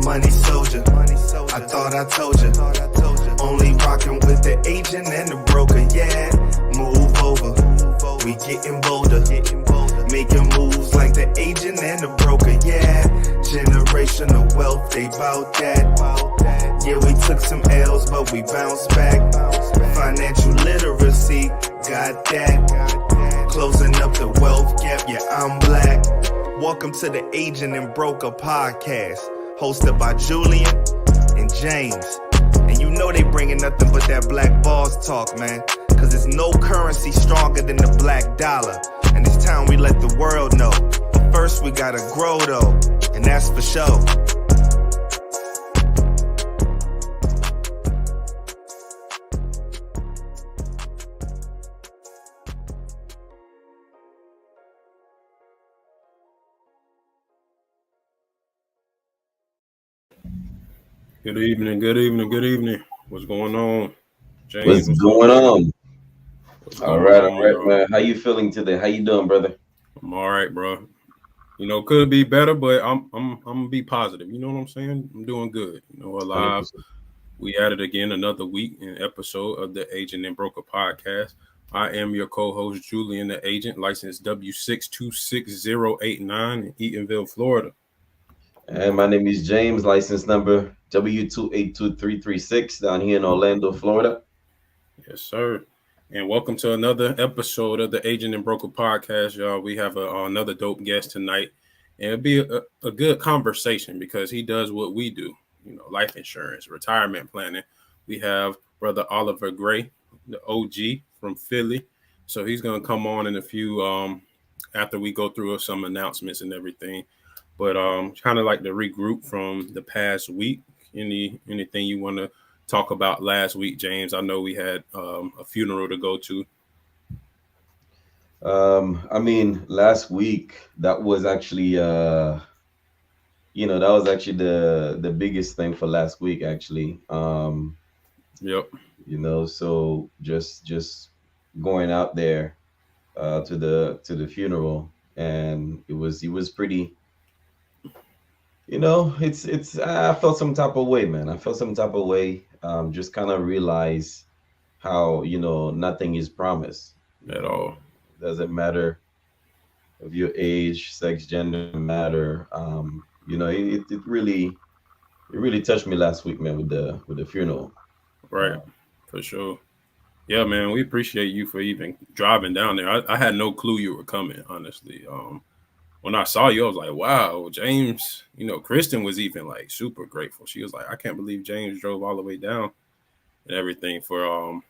Money soldier, I thought I told you. Only rocking with the agent and the broker, yeah. Move over, we getting bolder. Making moves like the agent and the broker, yeah. Generational wealth, they bout that. Yeah, we took some L's, but we bounced back. Financial literacy, got that. Closing up the wealth gap, yeah, I'm black. Welcome to the Agent and Broker Podcast, hosted by Julian and James. And you know they bringing nothing but that black boss talk, man. Cause there's no currency stronger than the black dollar. And it's time we let the world know. But first we gotta grow though, and that's for sure. Good evening. What's going on, James? What's going on? All right, man. How you feeling today? How you doing, brother? I'm all right, bro. You know, could be better, but I'm gonna be positive. You know what I'm saying? I'm doing good. You know, alive. 100%. We added again another week and episode of the Agent and Broker Podcast. I am your co-host, Julian, the agent, license W626089 in Eatonville, Florida. And my name is James, license number W282336 down here in Orlando, Florida. Yes, sir. And welcome to another episode of the Agent and Broker Podcast, y'all. We have another dope guest tonight. And it'll be a good conversation because he does what we do, you know, life insurance, retirement planning. We have Brother Oliver Gray, the OG from Philly. So he's going to come on in a few after we go through some announcements and everything. But kind of like to regroup from the past week. Anything you want to talk about last week, James? I know we had a funeral to go to. I mean, last week that was actually, that was actually the biggest thing for last week, actually. Yep. You know, so just going out there to the funeral, and it was pretty. You know, it's I felt some type of way, man. I felt some type of way. Just kind of realize how, you know, nothing is promised at all. Doesn't matter of your age, sex, gender, matter. You know, it really touched me last week, man, with the funeral. Right, for sure. Yeah, man, we appreciate you for even driving down there. I had no clue you were coming, honestly. When I saw you, I was like, wow, James, you know, Kristen was even like super grateful. She was like, I can't believe James drove all the way down and everything for,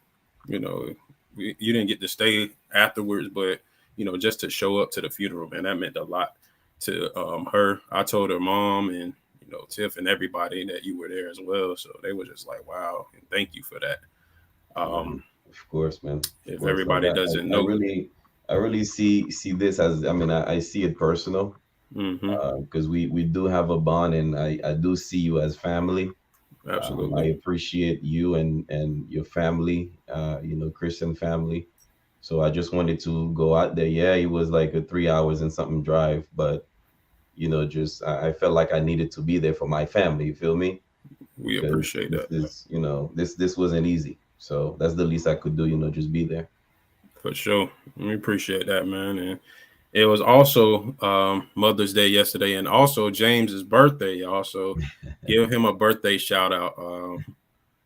you know, you didn't get to stay afterwards, but, you know, just to show up to the funeral, man, that meant a lot to her. I told her mom and, you know, Tiff and everybody that you were there as well. So they were just like, wow, and thank you for that. Of course, man. If everybody doesn't know. I really see this as, I mean, I see it personal because we do have a bond, and I do see you as family. Absolutely. I appreciate you and your family, you know, Christian family. So I just wanted to go out there. Yeah, it was like a 3 hours and something drive, but, you know, just I felt like I needed to be there for my family. You feel me? We appreciate that. You know, this wasn't easy. So that's the least I could do, you know, just be there. For sure. We appreciate that, man. And it was also Mother's Day yesterday, and also James's birthday, y'all. So give him a birthday shout out.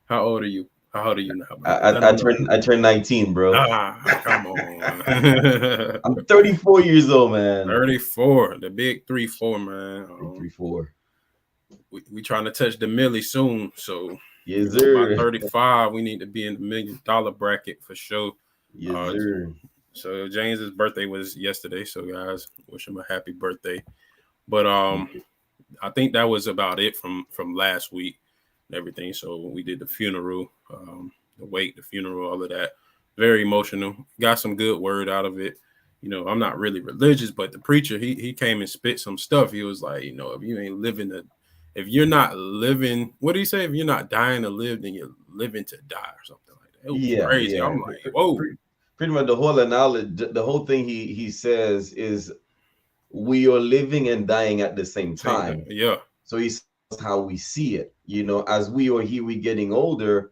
How old are you? How old are you now? I turned 19, bro. Come on. I'm 34 years old, man. 34, the big 3-4, man. 3-4. We trying to touch the milli soon. So yes, sir. By 35, we need to be in the $1 million bracket for sure. Yes, sir. So James's birthday was yesterday. So guys, wish him a happy birthday. But I think that was about it from last week and everything. So we did the funeral, the wake, the funeral, all of that. Very emotional. Got some good word out of it. You know, I'm not really religious, but the preacher, he came and spit some stuff. He was like, you know, if you ain't living if you're not living, what do you say? If you're not dying to live, then you're living to die or something like that. It was crazy. Yeah. I'm like, whoa. Pretty much the whole analogy, the whole thing he says is we are living and dying at the same time. Yeah. So he's how we see it. As we getting older,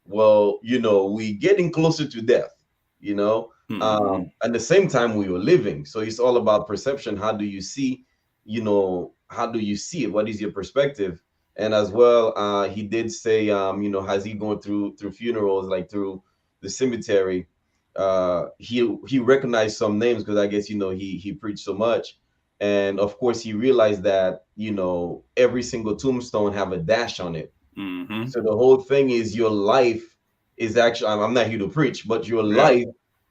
well, we getting closer to death, at the same time we were living. So it's all about perception. How do you see, how do you see it? What is your perspective? And as well, he did say, has he gone through funerals, like through the cemetery, he recognized some names because I guess, he preached so much. And of course, he realized that, every single tombstone have a dash on it. So the whole thing is your life is actually, I'm not here to preach, but your life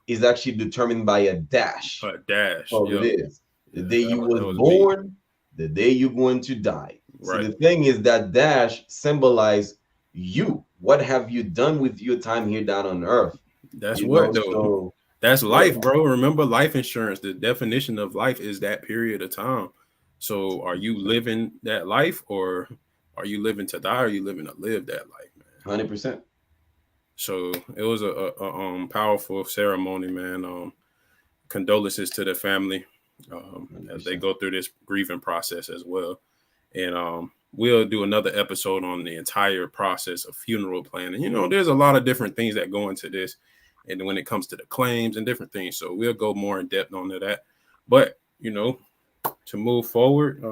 is actually determined by a dash. A dash. So it is. The day you was born, the day you're going to die. So the thing is that dash symbolize you. What have you done with your time here down on earth? That's what though. So, that's life, bro. Remember, life insurance, the definition of life is that period of time. So are you living that life, or are you living to die, or are you living to live that life, man? 100%. So it was a powerful ceremony, man. Condolences to the family as they go through this grieving process as well. And we'll do another episode on the entire process of funeral planning. There's a lot of different things that go into this. And when it comes to the claims and different things. So we'll go more in depth onto that. But, to move forward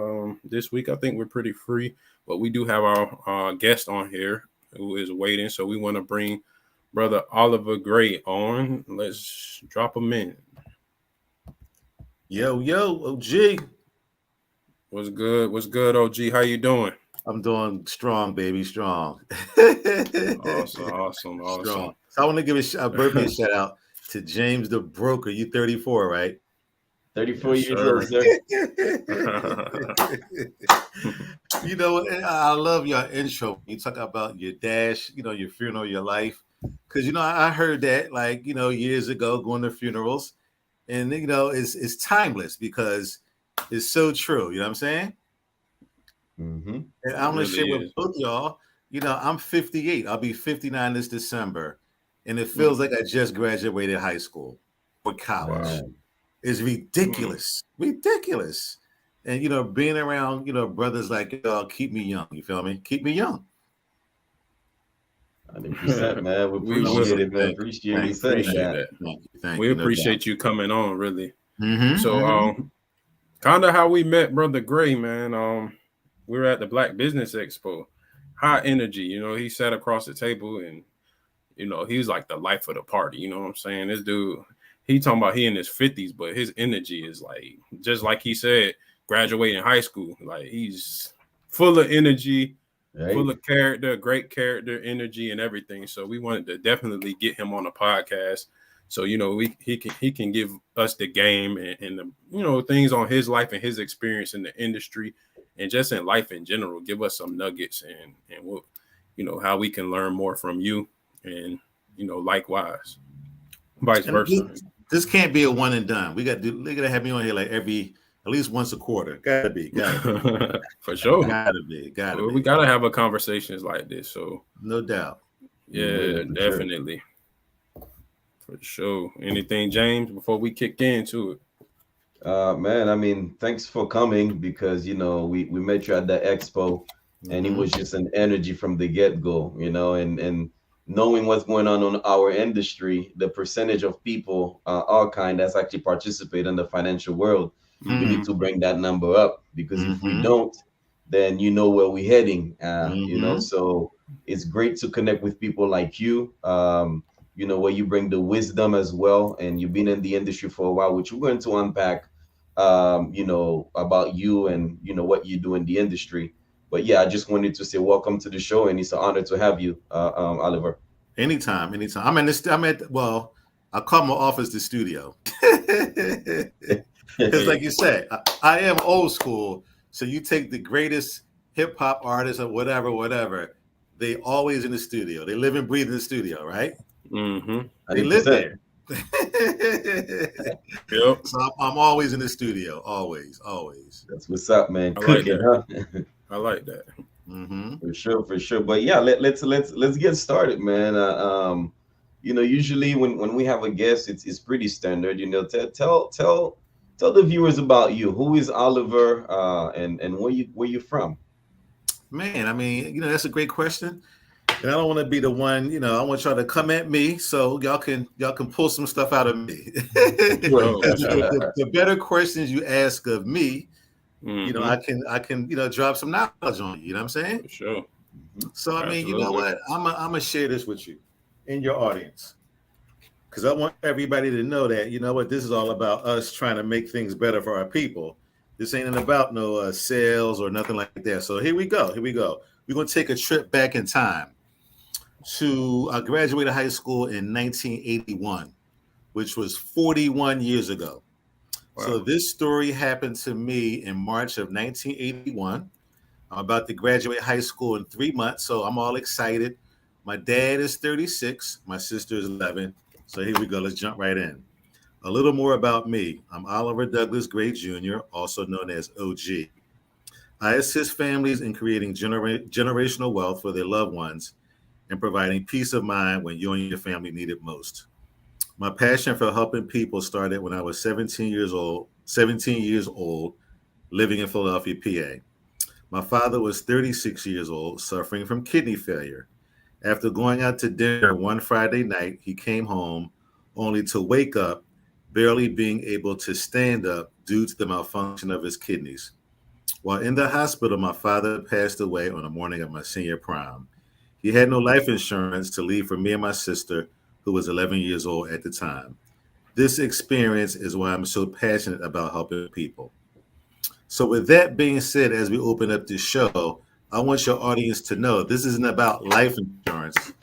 this week, I think we're pretty free. But we do have our guest on here who is waiting. So we want to bring Brother Oliver Gray on. Let's drop him in. Yo, OG. What's good? What's good, OG? How you doing? I'm doing strong, baby, strong. Awesome. Strong. So I want to give a birthday shout out to James the Broker. You 34, right? 34 years old, sir. I love your intro. You talk about your dash, your funeral, your life. Because, I heard that years ago going to funerals. And, it's timeless because it's so true. You know what I'm saying? Mm-hmm. And I'm going to share with both y'all, I'm 58. I'll be 59 this December. And it feels like I just graduated high school or college. Wow. It's ridiculous. Ridiculous. And, being around, brothers like y'all keep me young. You feel me? Keep me young. 100%, man. We appreciate it, man. Appreciate you saying that. Thank we appreciate you coming on, really. So, kind of how we met Brother Gray, man. We were at the Black Business Expo. High energy, he sat across the table and, he was like the life of the party. You know what I'm saying? This dude, he talking about he in his 50s, but his energy is like, just like he said, graduating high school. Like he's full of energy, full of character, great character, energy, and everything. So we wanted to definitely get him on a podcast. So, he can give us the game and the, things on his life and his experience in the industry and just in life in general. Give us some nuggets and we'll, how we can learn more from you and, likewise, vice versa. This can't be a one and done. They're gonna have me on here like at least once a quarter. Gotta be. For sure. Gotta be. We gotta have a conversations like this. So no doubt. Yeah, definitely. Sure. For sure. Anything, James, before we kick into it? Man, I mean, thanks for coming because we met you at the expo and it was just an energy from the get-go, and knowing what's going on our industry, the percentage of people, our kind that's actually participate in the financial world, we need to bring that number up because if we don't, then where we're heading, so it's great to connect with people like you, where you bring the wisdom as well. And you've been in the industry for a while, which we're going to unpack, about you and, what you do in the industry. But yeah, I just wanted to say welcome to the show, and it's an honor to have you, Oliver. Anytime. I call my office the studio. Because like you said, I am old school. So you take the greatest hip hop artists or whatever, they always in the studio. They live and breathe in the studio, right? Mm-hmm. They live there. Yep. So I'm always in the studio. Always. That's what's up, man. Cooking, huh? I like that. For sure. But yeah, let's get started, man. Usually when we have a guest, it's pretty standard. Tell the viewers about you. Who is Oliver, and where you from? Man, I mean, that's a great question. And I don't want to be the one, I want y'all to come at me so y'all can pull some stuff out of me. Sure, for sure. The better questions you ask of me, Mhm. I can drop some knowledge on you. You know what I'm saying? For sure. So I mean, you know Absolutely. what? I'm gonna share this with you in your audience because I want everybody to know that this is all about us trying to make things better for our people. This ain't about no sales or nothing like that. So here we go. We're gonna take a trip back in time to I graduated high school in 1981, which was 41 years ago. So Wow. this story happened to me in March of 1981. I'm about to graduate high school in 3 months, so I'm all excited. My dad is 36, my sister is 11. So here we go. Let's jump right in. A little more about me. I'm Oliver Douglas Gray Jr., also known as OG. I assist families in creating generational wealth for their loved ones and providing peace of mind when you and your family need it most. My passion for helping people started when I was 17 years old, living in Philadelphia, PA. My father was 36 years old, suffering from kidney failure. After going out to dinner one Friday night, he came home only to wake up, barely being able to stand up due to the malfunction of his kidneys. While in the hospital, my father passed away on the morning of my senior prom. He had no life insurance to leave for me and my sister, who was 11 years old at the time. This experience is why I'm so passionate about helping people. So, with that being said, as we open up this show, I want your audience to know this isn't about life insurance,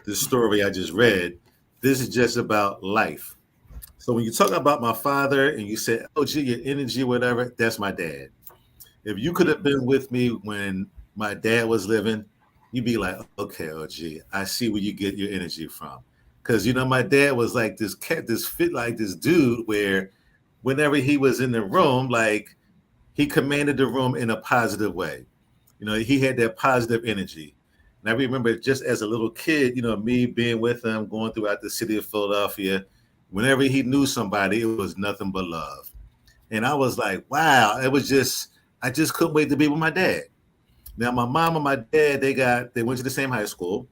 this story I just read. This is just about life. So, when you talk about my father and you say, oh, gee, your energy, whatever, that's my dad. If you could have been with me when my dad was living, you'd be like, okay, OG, I see where you get your energy from. Because my dad was like this cat, this fit like this dude where whenever he was in the room, like he commanded the room in a positive way. He had that positive energy. And I remember just as a little kid, me being with him, going throughout the city of Philadelphia. Whenever he knew somebody, it was nothing but love. And I was like, wow, I just couldn't wait to be with my dad. Now, my mom and my dad, they went to the same high school.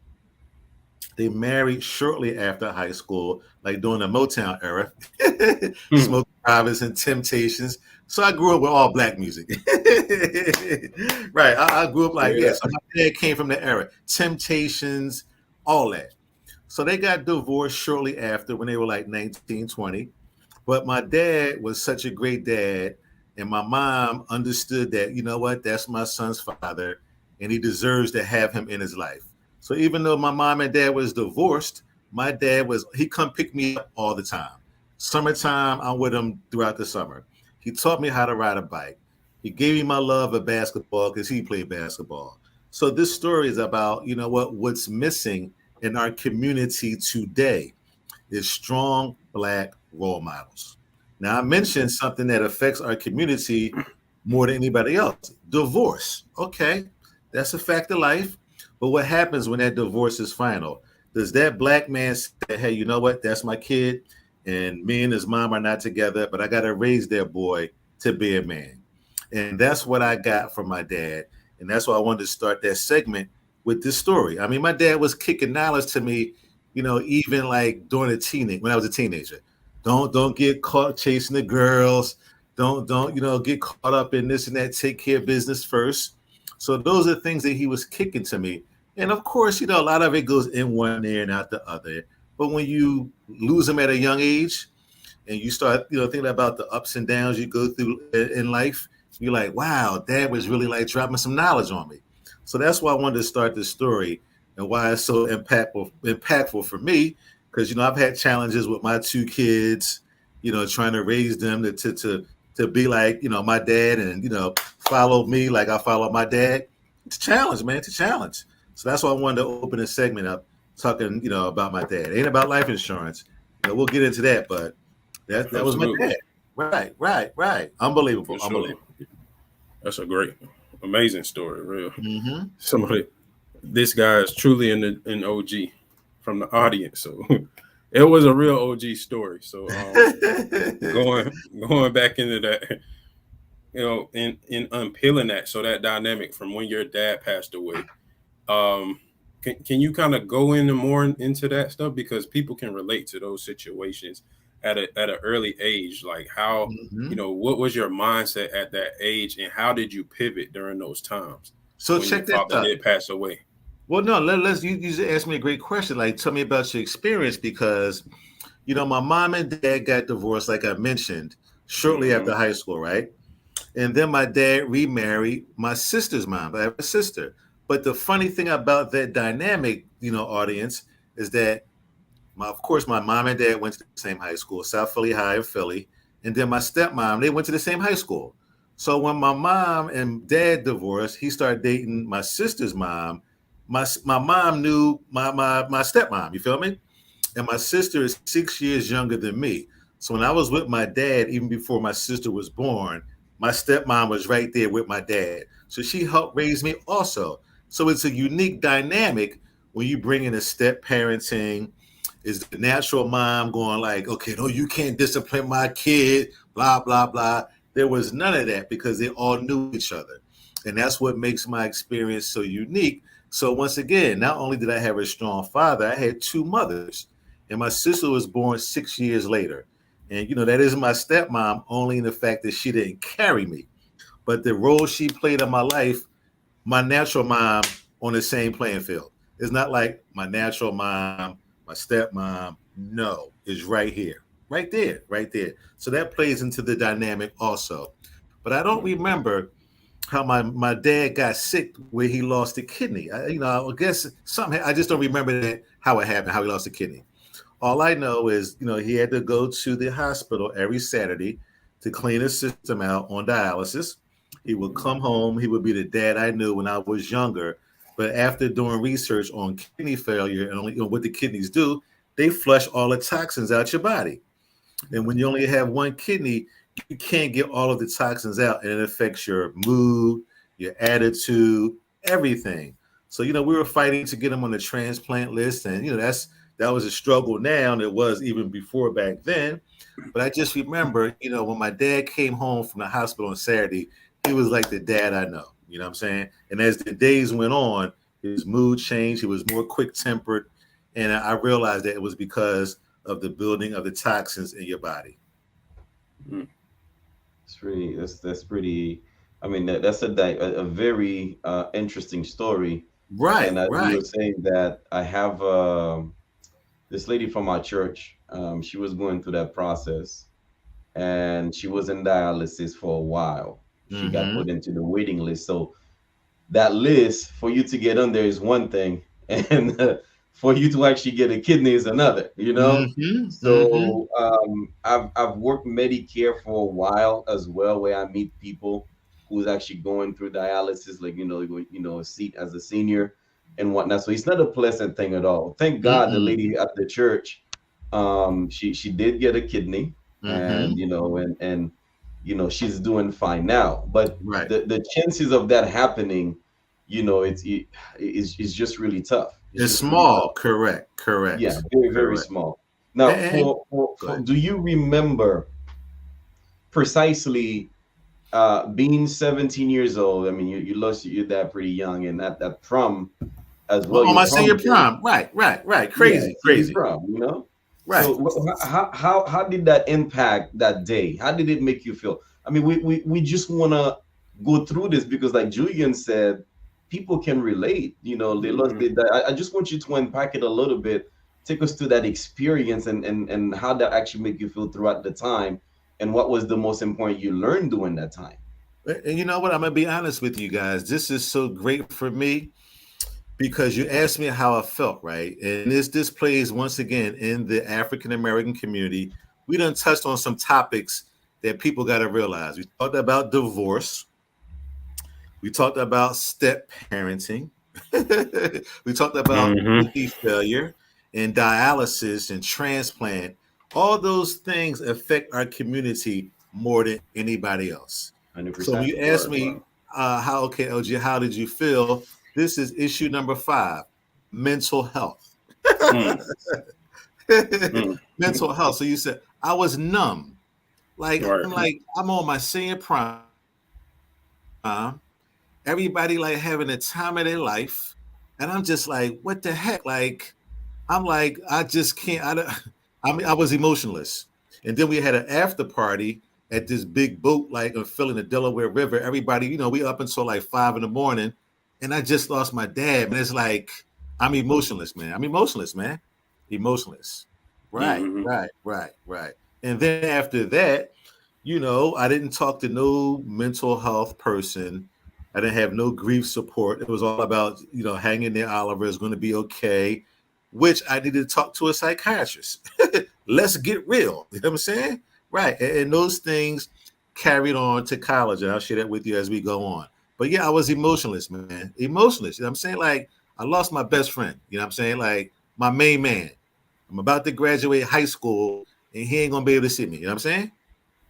They married shortly after high school, like during the Motown era, Hmm. Smokey Robinson, Temptations. So I grew up with all black music. Right. I grew up like, Yeah. yeah. So my dad came from the era, Temptations, all that. So they got divorced shortly after when they were like 19, 20. But my dad was such a great dad. And my mom understood that, you know what, that's my son's father, and he deserves to have him in his life. So even though my mom and dad was divorced, my dad he come pick me up all the time. Summertime, I'm with him throughout the summer. He taught me how to ride a bike. He gave me my love of basketball because he played basketball. So this story is about, what's missing in our community today is strong black role models. Now, I mentioned something that affects our community more than anybody else: divorce. Okay, that's a fact of life. But what happens when that divorce is final? Does that black man say, hey, you know what? That's my kid, and me and his mom are not together, but I got to raise their boy to be a man? And that's what I got from my dad. And that's why I wanted to start that segment with this story. I mean, my dad was kicking knowledge to me, even like during when I was a teenager. Don't get caught chasing the girls. Don't get caught up in this and that. Take care of business first. So those are things that he was kicking to me. And of course, a lot of it goes in one ear and out the other. But when you lose them at a young age and you start, thinking about the ups and downs you go through in life, you're like, wow, dad was really like dropping some knowledge on me. So that's why I wanted to start this story and why it's so impactful for me. Because, I've had challenges with my two kids, trying to raise them to be like, my dad and, follow me like I follow my dad. It's a challenge, man. It's a challenge. So that's why I wanted to open this segment up talking, about my dad. It ain't about life insurance. We'll get into that, but that was my Absolutely. dad. Right. Unbelievable. For sure. That's a great, amazing story. Real. Mm-hmm. Somebody, this guy is truly an OG from the audience. So it was a real OG story. So going back into that. in unpeeling that, so that dynamic from when your dad passed away, can you kind of go into more into that stuff, because people can relate to those situations at an early age, like how what was your mindset at that age, and how did you pivot during those times So when your check this father out. did pass away? Well, no, you just asked me a great question. Like, tell me about your experience, because my mom and dad got divorced, like I mentioned, shortly after high school, right? And then my dad remarried my sister's mom. I have a sister. But the funny thing about that dynamic, audience, is that of course, my mom and dad went to the same high school, South Philly High in Philly. And then my stepmom, they went to the same high school. So when my mom and dad divorced, he started dating my sister's mom. My mom knew my stepmom, you feel me? And my sister is 6 years younger than me. So when I was with my dad, even before my sister was born, my stepmom was right there with my dad. So she helped raise me also. So it's a unique dynamic when you bring in a step parenting. Is the natural mom going like, okay, no, you can't discipline my kid, blah, blah, blah. There was none of that, because they all knew each other. And that's what makes my experience so unique. So once again, not only did I have a strong father, I had two mothers. And my sister was born 6 years later. And, that isn't my stepmom, only in the fact that she didn't carry me. But the role she played in my life, my natural mom on the same playing field. It's not like my natural mom, my stepmom, no, is right here, right there, right there. So that plays into the dynamic also. But I don't remember how my dad got sick where he lost a kidney. I guess something, I just don't remember that, how it happened, how he lost a kidney. All I know is, he had to go to the hospital every Saturday to clean his system out on dialysis. He would come home. He would be the dad I knew when I was younger. But after doing research on kidney failure and what the kidneys do, they flush all the toxins out your body. And when you only have one kidney, you can't get all of the toxins out, and it affects your mood, your attitude, everything. So, we were fighting to get him on the transplant list, and that was a struggle now, and it was even before back then. But I just remember, when my dad came home from the hospital on Saturday, he was like the dad I know. You know what I'm saying? And as the days went on, his mood changed. He was more quick-tempered. And I realized that it was because of the building of the toxins in your body. That's pretty. I mean, that's a very interesting story. Right, and right. You were saying that I have this lady from our church. She was going through that process, and she was in dialysis for a while. She got put into the waiting list. So that list, for you to get on there is one thing, and for you to actually get a kidney is another, So I've worked Medicare for a while as well, where I meet people who's actually going through dialysis, like a seat as a senior and whatnot. So it's not a pleasant thing at all. Thank God the lady at the church, she did get a kidney, and she's doing fine now. But the chances of that happening, it's just really tough. It's small. Really correct. Yeah, very, very small. Now, do you remember precisely being 17 years old? I mean, you lost your dad pretty young, and at prom as well. Oh, my senior prom. Right. Crazy. Prom, Right. So how did that impact that day? How did it make you feel? I mean, we just want to go through this because, like Julian said, people can relate. They lost their dad. I just want you to unpack it a little bit. Take us to that experience and how that actually make you feel throughout the time, and what was the most important you learned during that time. And you know what? I'm gonna be honest with you guys. This is so great for me because you asked me how I felt, right? And this plays once again in the African American community. We done touched on some topics that people got to realize. We talked about divorce. We talked about step parenting. We talked about kidney failure and dialysis and transplant. All those things affect our community more than anybody else. 100%. So when you ask me, LG, how did you feel? This is issue number 5, mental health. Mental health. So you said, I was numb. I'm on my senior prom. time. Everybody like having the time of their life. And I'm just like, what the heck? Like, I'm like, I just can't. I mean, I was emotionless. And then we had an after party at this big boat, like filling the Delaware River. Everybody, we up until like 5 a.m. And I just lost my dad. And it's like, I'm emotionless, man. Emotionless. Right, Mm-hmm. right. And then after that, I didn't talk to no mental health person. I didn't have no grief support. It was all about, hanging there, Oliver is going to be okay, which I needed to talk to a psychiatrist. Let's get real. You know what I'm saying? Right. And those things carried on to college. And I'll share that with you as we go on. But yeah, I was emotionless, man. Emotionless. You know what I'm saying? Like, I lost my best friend. You know what I'm saying? Like, my main man. I'm about to graduate high school, and he ain't going to be able to see me. You know what I'm saying?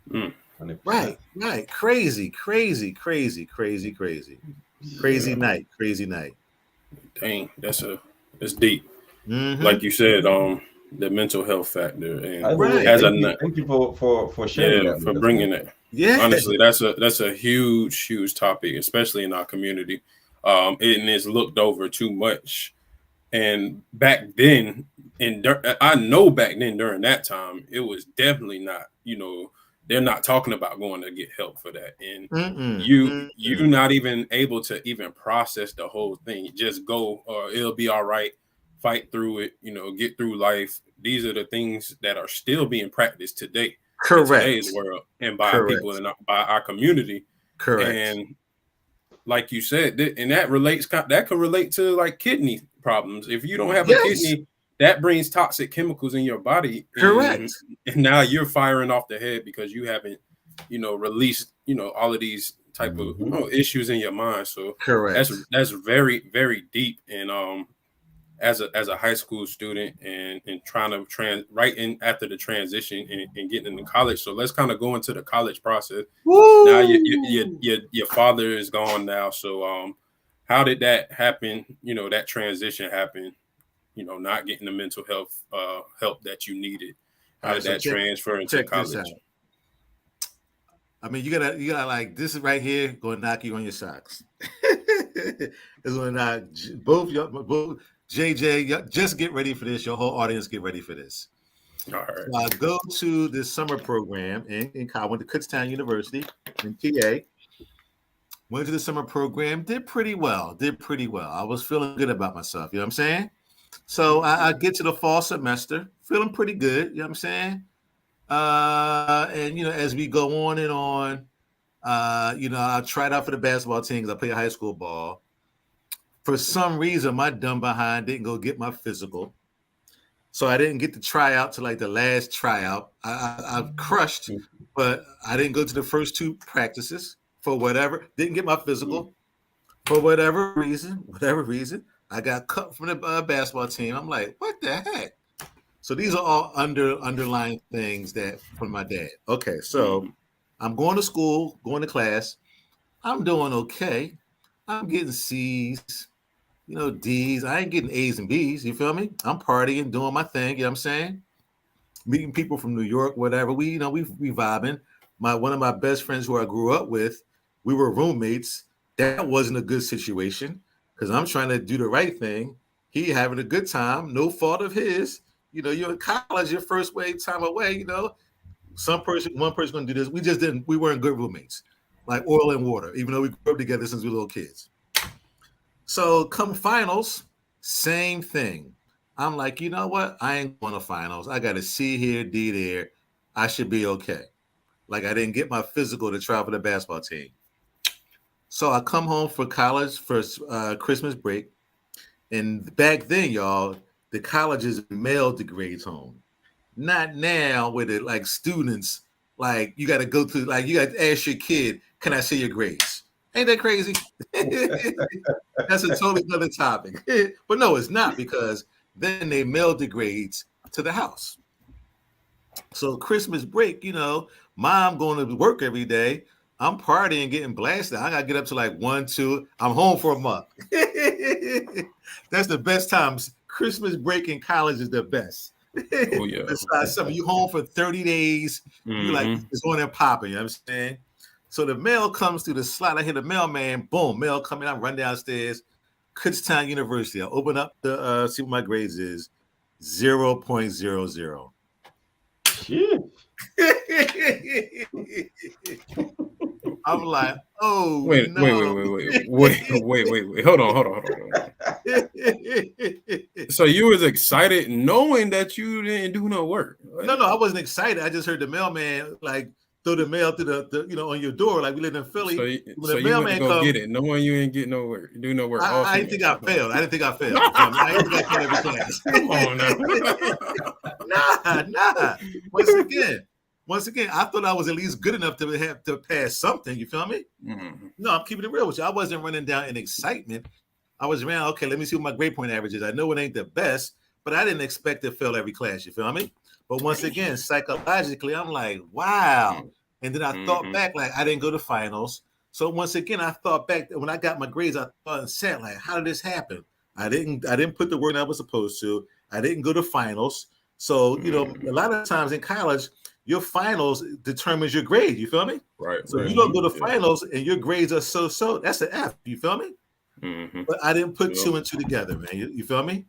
Mm. Right. Crazy night. Dang, that's deep. Mm-hmm. Like you said, the mental health factor, and thank you for sharing that, for bringing it. Yeah, honestly, that's a huge topic, especially in our community. It is looked over too much. And back then, I know back then during that time, it was definitely not. They're not talking about going to get help for that, and you're not even able to even process the whole thing. Just go, or it'll be all right. Fight through it. Get through life. These are the things that are still being practiced today. Correct. In today's world, and by people by our community. Correct. And like you said, and that could relate to like kidney problems. If you don't have a kidney, that brings toxic chemicals in your body. Correct. And now you're firing off the head because you haven't, released, all of these type of issues in your mind. So correct. That's very, very deep. And as a high school student and trying to right in after the transition and getting into college. So let's kind of go into the college process. Woo! Now your father is gone now. So how did that happen? That transition happen, not getting the mental health help that you needed. How did that transfer into college? I mean, you gotta like, this is right here going to knock you on your socks. It's going to knock both JJ, just get ready for this. Your whole audience, get ready for this. All right. So I go to this summer program in college. Went to Kutztown University in PA. Went to the summer program. Did pretty well. I was feeling good about myself. You know what I'm saying? So I get to the fall semester, feeling pretty good. You know what I'm saying? And as we go on and on, I tried out for the basketball team because I play high school ball. For some reason, my dumb behind didn't go get my physical. So I didn't get to try out to like the last tryout. I crushed, but I didn't go to the first 2 practices for whatever. Didn't get my physical for whatever reason. I got cut from the basketball team. I'm like, what the heck? So these are all underlying things that from my dad. Okay, so I'm going to school, going to class. I'm doing okay. I'm getting C's. D's. I ain't getting A's and B's. You feel me? I'm partying, doing my thing. You know what I'm saying? Meeting people from New York, whatever. We vibing. One of my best friends who I grew up with, we were roommates. That wasn't a good situation because I'm trying to do the right thing. He having a good time, no fault of his. You're in college, your first time away. One person gonna do this. We weren't good roommates, like oil and water. Even though we grew up together since we were little kids. So come finals, same thing. I'm like, you know what? I ain't going to finals. I got a C here, D there. I should be okay. Like I didn't get my physical to travel the basketball team. So I come home for college for Christmas break. And back then, y'all, the colleges mailed the grades home. Not now with it like students, like you got to go through, like you got to ask your kid, can I see your grades? Ain't that crazy? That's a totally other topic. But no, it's not, because then they mailed the grades to the house. So Christmas break, mom going to work every day. I'm partying, getting blasted. I got to get up to like 1, 2. I'm home for a month. That's the best times. Christmas break in college is the best. Oh, yeah. Besides, you home for 30 days. You like, it's going and popping. You know what I'm saying? So the mail comes through the slot. I hear the mailman, boom, mail coming. I run downstairs, Kutztown University. I open up the see what my grades is, 0.00. Shit. I'm like, oh Wait. no. Hold on. So you was excited knowing that you didn't do no work? No, I wasn't excited. I just heard the mailman like throw the mail through the on your door. Like we live in Philly. So you went to go get it, knowing you didn't get no work, do no work. I didn't think I failed. I didn't think I failed. I didn't think I failed every class. Come on now. Nah. Once again, I thought I was at least good enough to have to pass something. You feel me? Mm-hmm. No, I'm keeping it real with you. I wasn't running down in excitement. I was around, okay, let me see what my grade point average is. I know it ain't the best, but I didn't expect to fail every class. You feel me? But once again, psychologically, I'm like, wow. And then I thought back, like, I didn't go to finals. So once again, I thought back when I got my grades, I thought and said, like, how did this happen? I didn't put the work I was supposed to. I didn't go to finals. So, you know, a lot of times in college, your finals determines your grade. You feel me? Right. So you don't go to finals and your grades are so. That's an F. You feel me? Mm-hmm. But I didn't put two and two together, man. You feel me?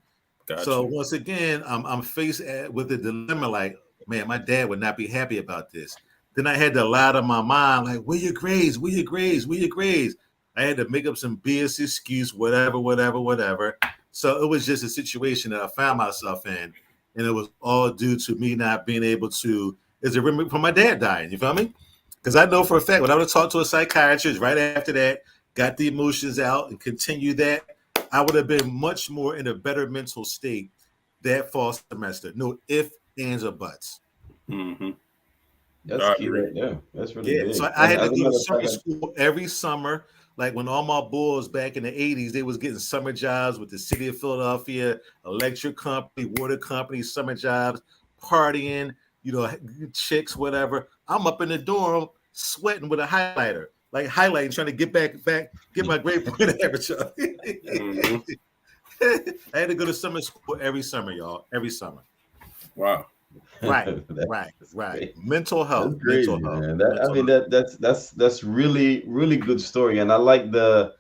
Gotcha. So once again, I'm faced with a dilemma. Like, man, my dad would not be happy about this. Then I had to lie to my mom, like, where your grades? Where your grades? Where your grades? I had to make up some BS excuse, whatever. So it was just a situation that I found myself in, and it was all due to me not being able to. Is a remedy from my dad dying? You feel me? Because I know for a fact when I would have talked to a psychiatrist right after that, got the emotions out, and continued that, I would have been much more in a better mental state that fall semester. No ifs, ands, or buts. Mm-hmm. That's key right there. That's really big. So I had to go to summer school every summer. Like when all my boys back in the 80s, they was getting summer jobs with the city of Philadelphia, electric company, water company, summer jobs, partying, you know, chicks, whatever. I'm up in the dorm sweating with a highlighter, like highlighting, trying to get my grade point average up. I had to go to summer school every summer, y'all. Every summer. Wow. Right. Mental health. That's crazy, mental health. man. That's really good story, and I like the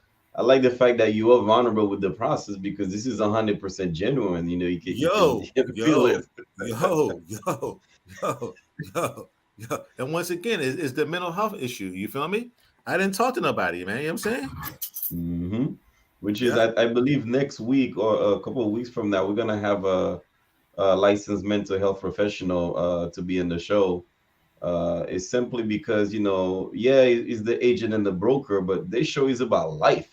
fact that you are vulnerable with the process because this is 100% genuine. You know, you can feel it. Yo. And once again, it's the mental health issue. You feel me? I didn't talk to nobody, man. You know what I'm saying? Mm-hmm. Which is, I believe, next week or a couple of weeks from now, we're gonna have a licensed mental health professional to be in the show. It's simply because, you know, it's the agent and the broker, but this show is about life.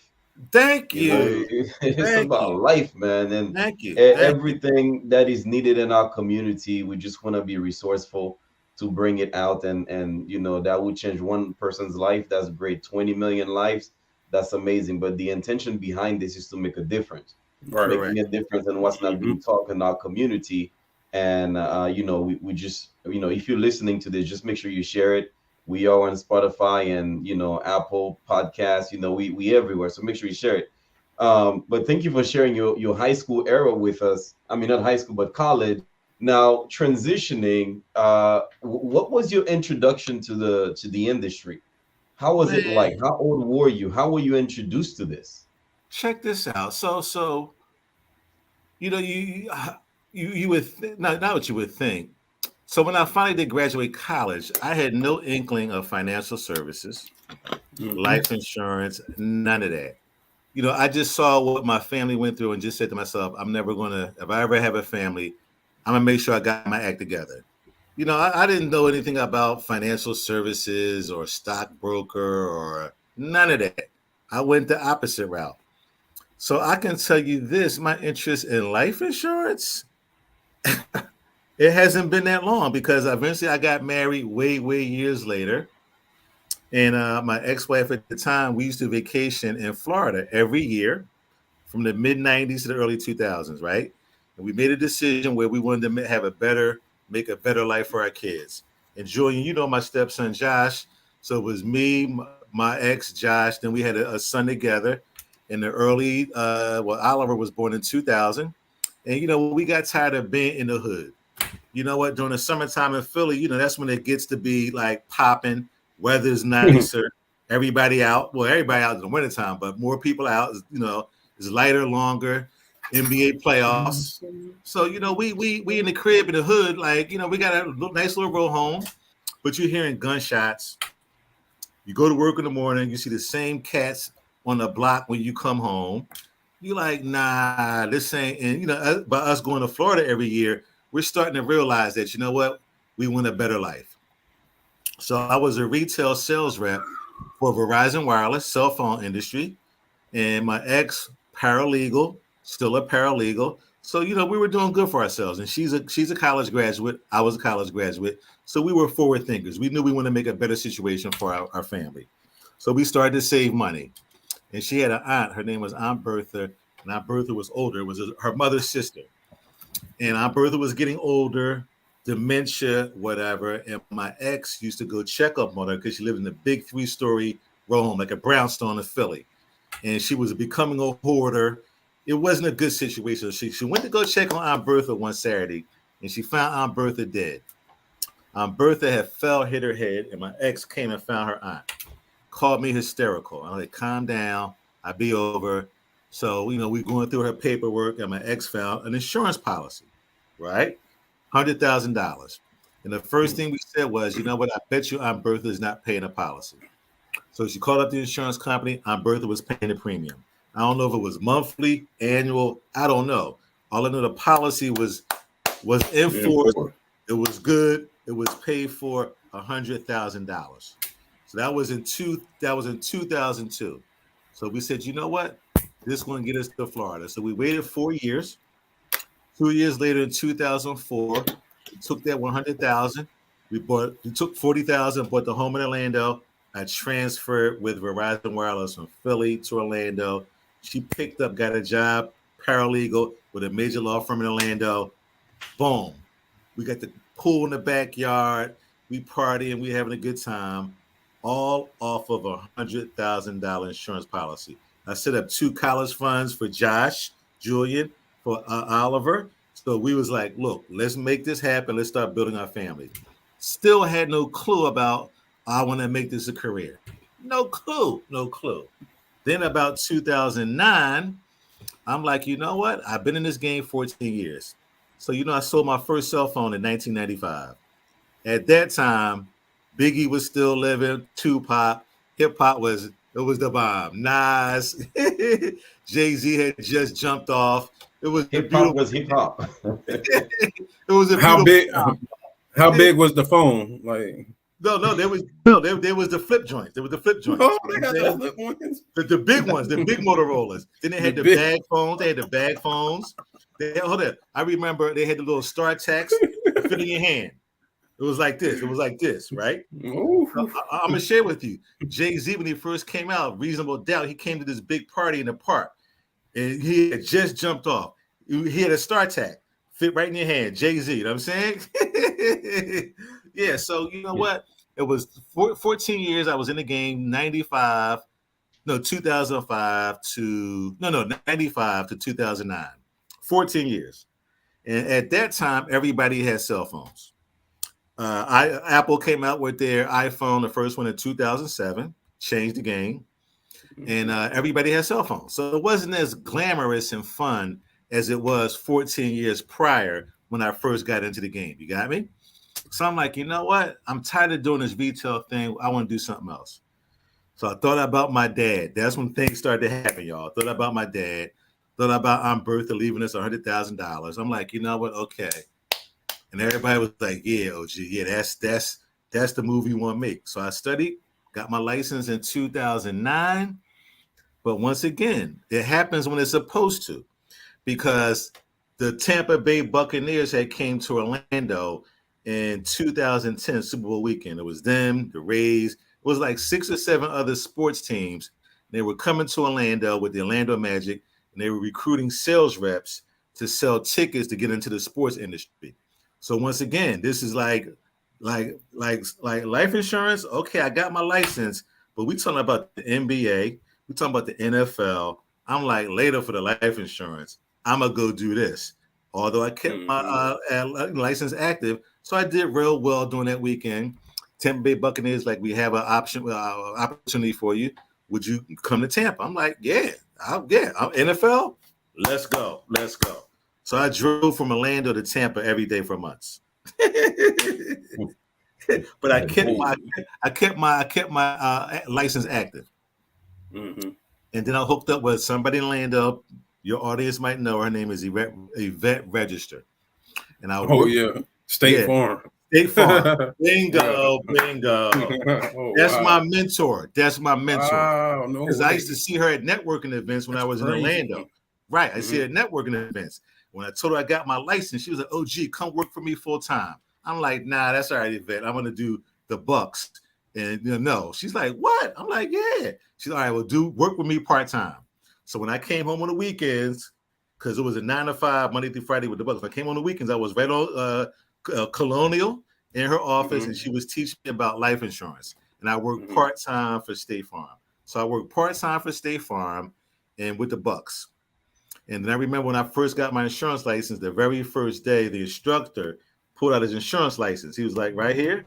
Thank you. It's about life, man. And everything that is needed in our community, we just want to be resourceful to bring it out. And you know, that would change one person's life. That's great. 20 million lives. That's amazing. But the intention behind this is to make a difference. Making a difference in what's not being taught in our community. And, you know, we just, you know, if you're listening to this, just make sure you share it. We are on Spotify and, you know, Apple Podcasts, you know, we everywhere. So make sure you share it. But thank you for sharing your high school era with us. I mean, not high school, but college. Now, transitioning, what was your introduction to the industry? How was it like? How old were you? How were you introduced to this? Check this out. So, you know, you would not what you would think. So when I finally did graduate college, I had no inkling of financial services, life insurance, none of that. You know, I just saw what my family went through and just said to myself, I'm never gonna, if I ever have a family, I'm gonna make sure I got my act together. You know, I didn't know anything about financial services or stockbroker or none of that. I went the opposite route. So I can tell you this, my interest in life insurance, it hasn't been that long because eventually I got married way years later. And my ex-wife at the time, we used to vacation in Florida every year from the mid-90s to the early 2000s, right? And we made a decision where we wanted to make a better life for our kids. And Julian, you know my stepson, Josh. So it was me, my ex, Josh. Then we had a son together in the early, Oliver was born in 2000. And, you know, we got tired of being in the hood. You know what? During the summertime in Philly, you know, that's when it gets to be like popping. Weather's nicer. Everybody out. Well, everybody out in the wintertime, but more people out. You know, it's lighter, longer. NBA playoffs. So you know, we in the crib in the hood, like you know, we got a nice little row home, but you're hearing gunshots. You go to work in the morning, you see the same cats on the block when you come home. You're like, nah, this ain't. And you know, by us going to Florida every year, we're starting to realize that you know what, we want a better life. So I was a retail sales rep for Verizon Wireless cell phone industry, and my ex paralegal, still a paralegal. So you know we were doing good for ourselves, and she's a college graduate. I was a college graduate, so we were forward thinkers. We knew we wanted to make a better situation for our family, so we started to save money. And she had an aunt. Her name was Aunt Bertha, and Aunt Bertha was older. It was her mother's sister, and Aunt Bertha was getting older, dementia, whatever. And my ex used to go check up on her because she lived in a big 3-story row home, like a brownstone in Philly. And she was becoming a hoarder. It wasn't a good situation. She went to go check on Aunt Bertha one Saturday, and she found Aunt Bertha dead. Aunt Bertha had hit her head, and my ex came and found her aunt. Called me hysterical. I'm like, calm down. I'll be over. So, you know, we're going through her paperwork, and my ex found an insurance policy, right? $100,000. And the first thing we said was, you know what? I bet you Aunt Bertha is not paying a policy. So she called up the insurance company. Aunt Bertha was paying the premium. I don't know if it was monthly, annual. I don't know. All I know, the policy was enforced. It was good. It was paid for $100,000. So that was in 2002. So we said, you know what? This is going to get us to Florida. So we waited 4 years. 2 years later, in 2004, we took that $100,000. We took $40,000, bought the home in Orlando. I transferred with Verizon Wireless from Philly to Orlando. She picked up, got a job, paralegal with a major law firm in Orlando. Boom. We got the pool in the backyard. We partying. We having a good time. All off of a $100,000 insurance policy. I set up 2 college funds for Josh, Julian, for Oliver. So we was like, look, let's make this happen. Let's start building our family. Still had no clue about I want to make this a career. No clue. Then about 2009, I'm like, you know what? I've been in this game 14 years. So, you know, I sold my first cell phone in 1995. At that time, Biggie was still living, Tupac, hip hop was the bomb. Nas, Jay-Z had just jumped off. It was hip hop was hip hop. It was a how big? time. How big was the phone? Like there was the flip joints. There was the flip joints. oh, they got the flip ones. The big ones, the big Motorola's. Then they had the bag phones. They had the bag phones. Hold on. I remember they had the little StarTax fit in your hand. It was like this, right? I'm gonna share with you. Jay-Z, when he first came out, Reasonable Doubt, he came to this big party in the park, and he had just jumped off. He had a StarTac fit right in your hand. Jay-Z, you know what I'm saying? Yeah. So you know what? It was 14 years I was in the game. 2005 to 95 to 2009. 14 years, and at that time, everybody had cell phones. Apple came out with their iPhone, the first one in 2007, changed the game, and everybody had cell phones. So it wasn't as glamorous and fun as it was 14 years prior when I first got into the game. You got me? So I'm like, you know what? I'm tired of doing this retail thing. I want to do something else. So I thought about my dad. That's when things started to happen, y'all. I thought about my dad. Thought about Aunt Bertha leaving us $100,000. I'm like, you know what? Okay. And everybody was like, yeah, OG, yeah, that's the move you want to make. So I studied, got my license in 2009. But once again, it happens when it's supposed to, because the Tampa Bay Buccaneers had came to Orlando in 2010 Super Bowl weekend. It was them, the Rays. It was like 6 or 7 other sports teams. They were coming to Orlando with the Orlando Magic, and they were recruiting sales reps to sell tickets to get into the sports industry. So once again, this is like life insurance. Okay, I got my license, but we talking about the NBA. We talking about the NFL. I'm like, later for the life insurance, I'm gonna go do this. Although I kept my license active, so I did real well during that weekend. Tampa Bay Buccaneers, like, we have an opportunity for you. Would you come to Tampa? I'm like, yeah, I'm NFL. Let's go. So I drove from Orlando to Tampa every day for months. But I kept my license active. Mm-hmm. And then I hooked up with somebody in Orlando. Your audience might know her name is Yvette Register. And State Farm. State Farm. Bingo. That's wow. my mentor. Wow, no Because way. I used to see her at networking events when I was crazy. in Orlando. Right. I see her at networking events. When I told her I got my license, she was like, "Oh, gee, come work for me full time." I'm like, "Nah, that's all right, Yvette. I'm going to do the Bucks." And no. She's like, "What?" I'm like, "Yeah." She's like, "All right, well, work with me part time." So when I came home on the weekends, because it was a 9 to 5 Monday through Friday with the Bucks, when I came on the weekends, I was right on Colonial in her office, and she was teaching me about life insurance. And I worked part time for State Farm. So I worked part time for State Farm and with the Bucks. And then I remember when I first got my insurance license, the very first day, the instructor pulled out his insurance license. He was like, "Right here,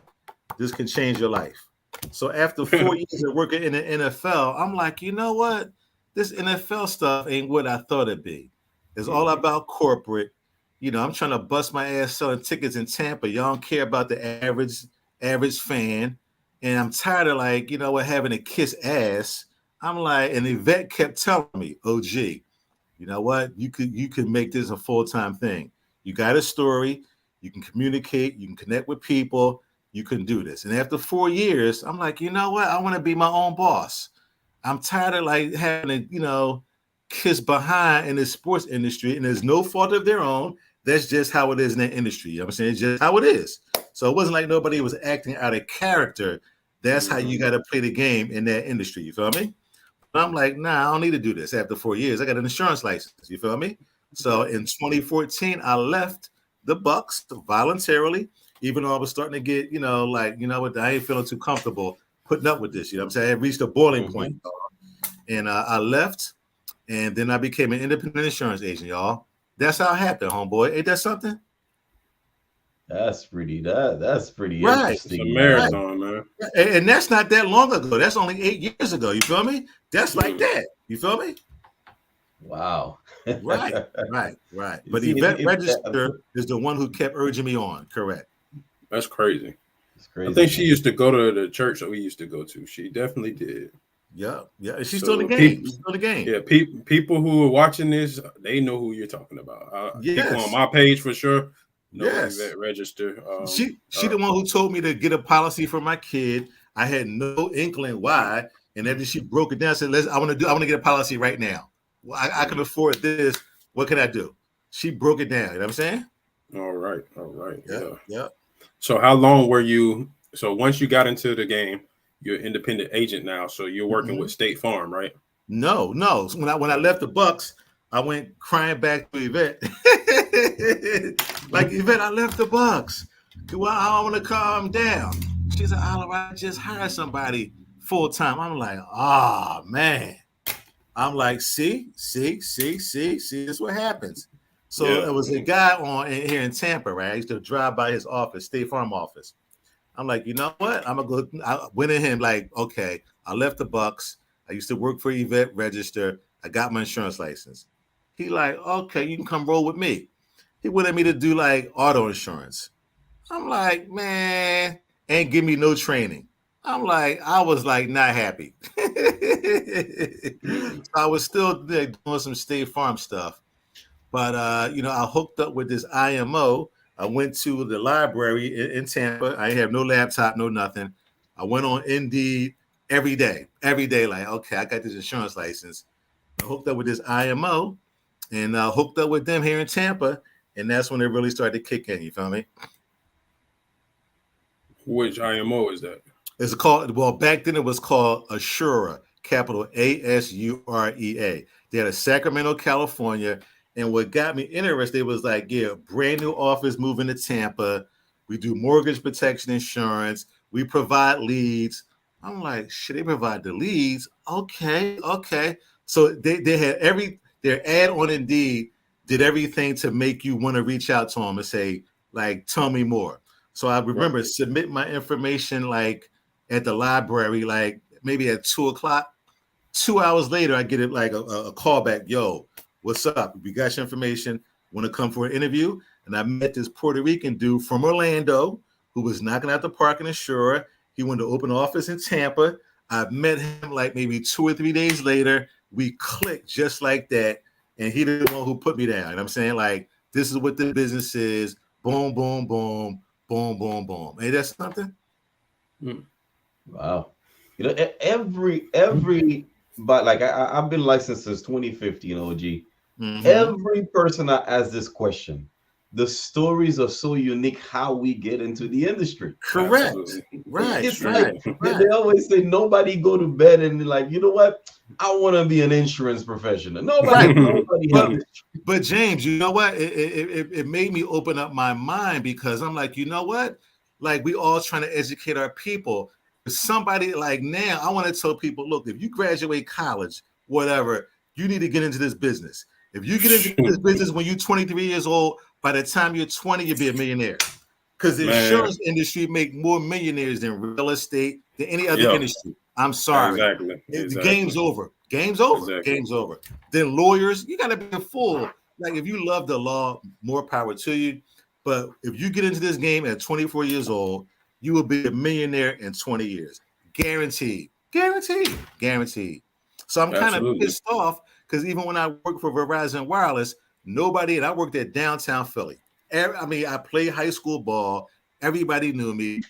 this can change your life." So after 4 years of working in the NFL, I'm like, you know what? This NFL stuff ain't what I thought it'd be. It's all about corporate. I'm trying to bust my ass selling tickets in Tampa. Y'all don't care about the average fan. And I'm tired of having to kiss ass. I'm like, and Yvette kept telling me, "Oh, gee, you know what? You could make this a full-time thing. You got a story. You can communicate. You can connect with people. You can do this." And after 4 years, I'm like, you know what? I want to be my own boss. I'm tired of having to, kiss behind in the sports industry. And there's no fault of their own. That's just how it is in that industry. You know what I'm saying? It's just how it is. So it wasn't like nobody was acting out of character. That's how you got to play the game in that industry. You feel me? I'm like, nah, I don't need to do this after 4 years. I got an insurance license. You feel me? So in 2014, I left the Bucks voluntarily, even though I was starting to get, I ain't feeling too comfortable putting up with this. You know what I'm saying? I reached a boiling point. And I left, and then I became an independent insurance agent, y'all. That's how it happened, homeboy. Ain't that something? That's pretty interesting. It's a marathon, man. And that's not that long ago. That's only 8 years ago. You feel me? That's like that. You feel me? Wow. Right. But Yvette Register is the one who kept urging me on. Correct. That's crazy. It's crazy. I think she used to go to the church that we used to go to. She definitely did. Yeah. She's still in the game. Yeah, people who are watching this, they know who you're talking about. People on my page for sure know that Register. She the one who told me to get a policy for my kid. I had no inkling why, and after she broke it down, said, I want to get a policy right now. Well, I can afford this. What can I do? She broke it down. You know what I'm saying? All right. Yeah. So how long were you? So once you got into the game, you're an independent agent now. So you're working with State Farm, right? No. When I left the Bucks, I went crying back to Yvette. Like, Yvette, I left the Bucks. Well, I want to calm down. She said, "Oliver, I just hired somebody full time." I'm like, "Oh man." I'm like, see, that's what happens. So There was a guy here in Tampa, right? I used to drive by his office, State Farm office. I'm like, you know what? I'm gonna go. I went in him like, okay, I left the Bucks. I used to work for Yvette Register. I got my insurance license. He like, okay, you can come roll with me. He wanted me to do like auto insurance. I'm like, man, ain't give me no training. I was like not happy. I was still doing some State Farm stuff. But I hooked up with this IMO. I went to the library in Tampa. I have no laptop, no nothing. I went on Indeed every day, like, okay, I got this insurance license. I hooked up with this IMO and hooked up with them here in Tampa. And that's when it really started to kick in. You feel me? Which IMO is that? It's called, back then it was called Assura, capital Asurea. They had a Sacramento, California. And what got me interested was like, brand new office moving to Tampa. We do mortgage protection insurance. We provide leads. I'm like, shit, they provide the leads. Okay. So they had their ad on Indeed did everything to make you want to reach out to them and say, like, tell me more. So I remember submit my information like at the library, like maybe at 2:00. 2 hours later, I get it like a call back. Yo, what's up? We got your information. Want to come for an interview? And I met this Puerto Rican dude from Orlando who was knocking out the park and Ashura. He wanted to open an office in Tampa. I met him like maybe 2 or 3 days later. We clicked just like that. And he the one who put me down. And I'm saying, like, this is what the business is. Boom, boom, boom, boom, boom, boom. Ain't that something? Wow. You know, every but like I've been licensed since 2015, OG. Mm-hmm. Every person I ask this question, the stories are so unique how we get into the industry. Correct. Right. It's right. Like they always say nobody go to bed and like, you know what? I want to be an insurance professional. Nobody but James, you know what? It made me open up my mind because I'm like, you know what? Like we all trying to educate our people. Somebody like now, I want to tell people, look, if you graduate college, whatever, you need to get into this business. If you get into this business when you're 23 years old, by the time you're 20, you'll be a millionaire. Because the insurance industry make more millionaires than real estate, than any other industry. I'm sorry. Exactly. The game's over. Game's over. Exactly. Game's over. Then lawyers, you got to be a fool. Like if you love the law, more power to you. But if you get into this game at 24 years old, you will be a millionaire in 20 years. Guaranteed. Guaranteed. Guaranteed. So I'm kind of pissed off because even when I worked for Verizon Wireless, and I worked at downtown Philly. I played high school ball. Everybody knew me.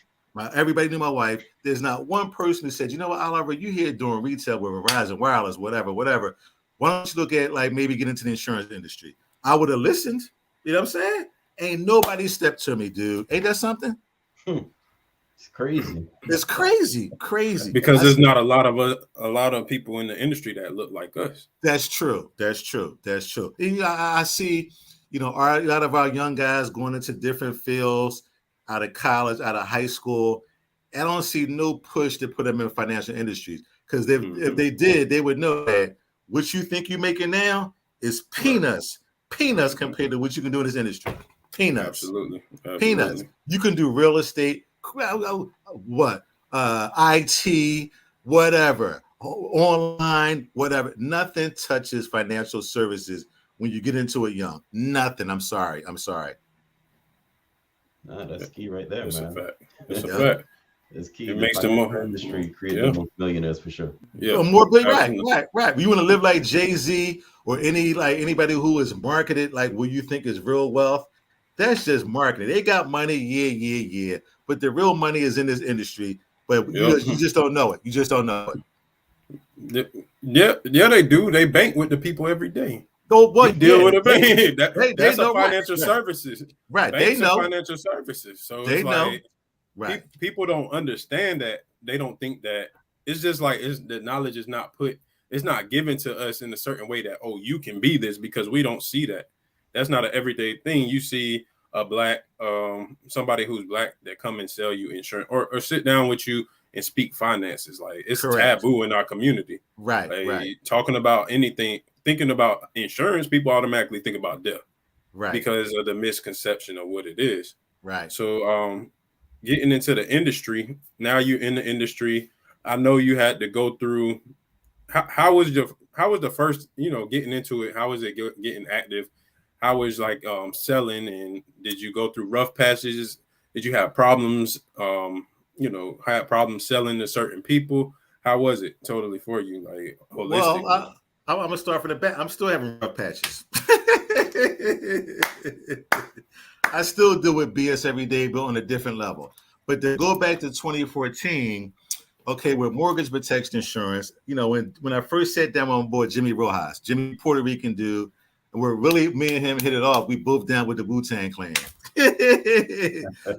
Everybody knew my wife. There's not one person who said, you know what, Oliver, you here doing retail with Verizon Wireless, whatever. Why don't you look at like maybe get into the insurance industry? I would have listened. You know what I'm saying? Ain't nobody stepped to me, dude. Ain't that something? It's crazy. It's crazy. Because there's not a lot of people in the industry that look like us. That's true. And, I see, a lot of our young guys going into different fields out of college, out of high school. I don't see no push to put them in financial industries because if they did, they would know that what you think you're making now is peanuts compared to what you can do in this industry. Peanuts. Absolutely. Peanuts. You can do real estate. What? IT, whatever, online, whatever. Nothing touches financial services when you get into it young. Nothing. I'm sorry. Nah, that's key right there, that's man. It's a fact. It's key. It makes the more industry create the most millionaires for sure. Yeah, more big. Right. You want to live like Jay-Z or anybody who is marketed like what you think is real wealth. That's just marketing. They got money, yeah. But the real money is in this industry. But you just don't know it. You just don't know it. Yeah, they do. They bank with the people every day. Go what deal with a bank. That's a financial services. Right. Banks they know financial services. So they it's know. Like right. People don't understand that. They don't think that it's just like the knowledge is not it's not given to us in a certain way that you can be this because we don't see that. That's not an everyday thing. You see a black somebody who's black that come and sell you insurance or sit down with you and speak finances. Like it's taboo in our community. Right. Like, right. Talking about anything, thinking about insurance, people automatically think about death. Right. Because of the misconception of what it is. Right. So getting into the industry, now you're in the industry. I know you had to go through how was the first, getting into it? How was it getting active? How was like selling, and did you go through rough patches? Did you have problems? Had problems selling to certain people? How was it totally for you? Like holistic? Well, I'm gonna start from the back. I'm still having rough patches. I still deal with BS every day, but on a different level. But to go back to 2014, with mortgage protection insurance, when I first sat down on board Jimmy Rojas, Puerto Rican dude. We're really, me and him hit it off. We both down with the Wu-Tang Clan.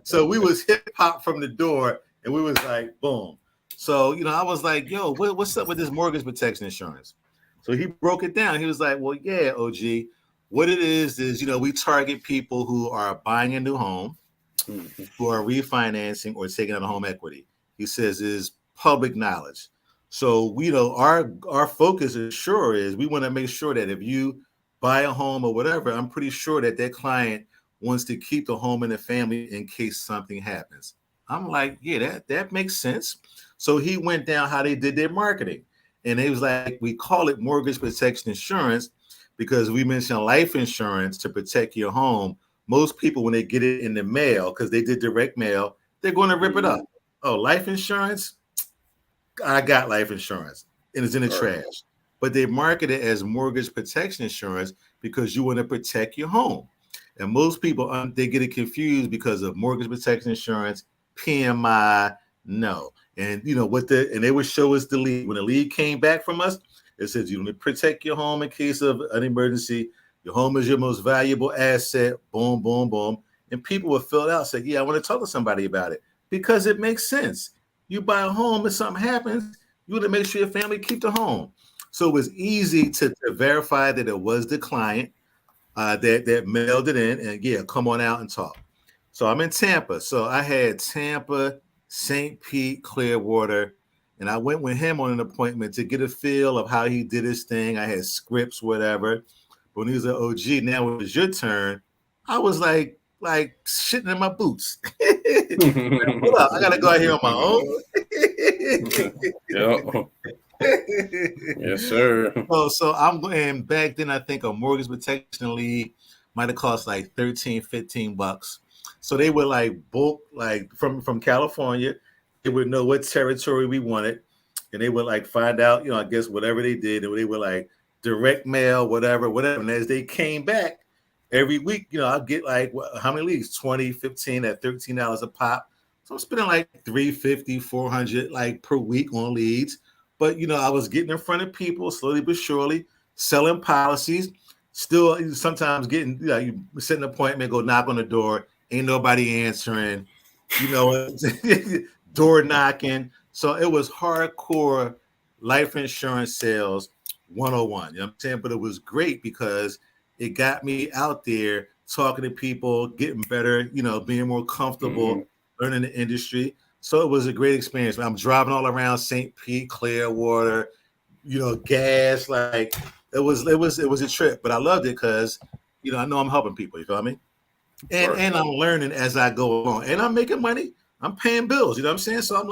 So we was hip hop from the door and we was like, boom. So, I was like, yo, what's up with this mortgage protection insurance? So he broke it down. He was like, well, yeah, OG, what it is, we target people who are buying a new home, who are refinancing or taking out a home equity. He says is public knowledge. So, our focus is we want to make sure that if you buy a home or whatever, I'm pretty sure that client wants to keep the home and the family in case something happens. I'm like, yeah, that makes sense. So he went down how they did their marketing. And they was like, we call it mortgage protection insurance because we mentioned life insurance to protect your home. Most people, when they get it in the mail, because they did direct mail, they're going to rip it up. Oh, life insurance? I got life insurance. And it's in the trash. But they market it as mortgage protection insurance because you want to protect your home. And most people, they get it confused because of mortgage protection insurance, PMI, no. And and they would show us the lead. When the lead came back from us, it says you want to protect your home in case of an emergency. Your home is your most valuable asset. Boom, boom, boom. And people would fill it out, say, yeah, I want to talk to somebody about it because it makes sense. You buy a home and something happens, you want to make sure your family keep the home. So it was easy to verify that it was the client that mailed it in, and yeah, come on out and talk. So I'm in Tampa. So I had Tampa, St. Pete, Clearwater, and I went with him on an appointment to get a feel of how he did his thing. I had scripts, whatever. But when he was like, oh, gee, now it was your turn, I was like shitting in my boots. Hold up, I got to go out here on my own. Yes, sir. So I'm going back then. I think a mortgage protection lead might have cost like $13-15. So they would like bulk, like from California. They would know what territory we wanted, and they would like find out, I guess whatever they did, and they would like direct mail, whatever. And as they came back every week, I'd get like how many leads? 20, 15 at $13 a pop. So I'm spending like $350, $400 like per week on leads. But I was getting in front of people slowly but surely, selling policies. Still, sometimes getting you set an appointment, go knock on the door, ain't nobody answering, door knocking. So it was hardcore life insurance sales 101. You know what I'm saying? But it was great because it got me out there talking to people, getting better, being more comfortable, learning the industry. So it was a great experience. I'm driving all around St. Pete, Clearwater, gas. Like it was a trip, but I loved it because, I know I'm helping people. You feel me? And I'm learning as I go along, and I'm making money. I'm paying bills. You know what I'm saying? So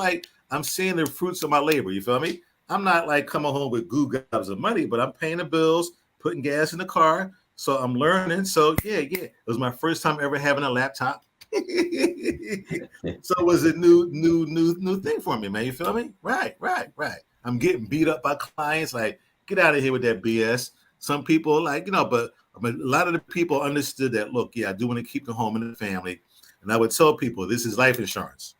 I'm seeing the fruits of my labor. You feel me? I'm not like coming home with goo gobs of money, but I'm paying the bills, putting gas in the car. So I'm learning. So yeah. It was my first time ever having a laptop. So it was a new thing for me, man. You feel me? Right. I'm getting beat up by clients. Like, get out of here with that BS. Some people but a lot of the people understood that. Look, I do want to keep the home and the family, and I would tell people this is life insurance.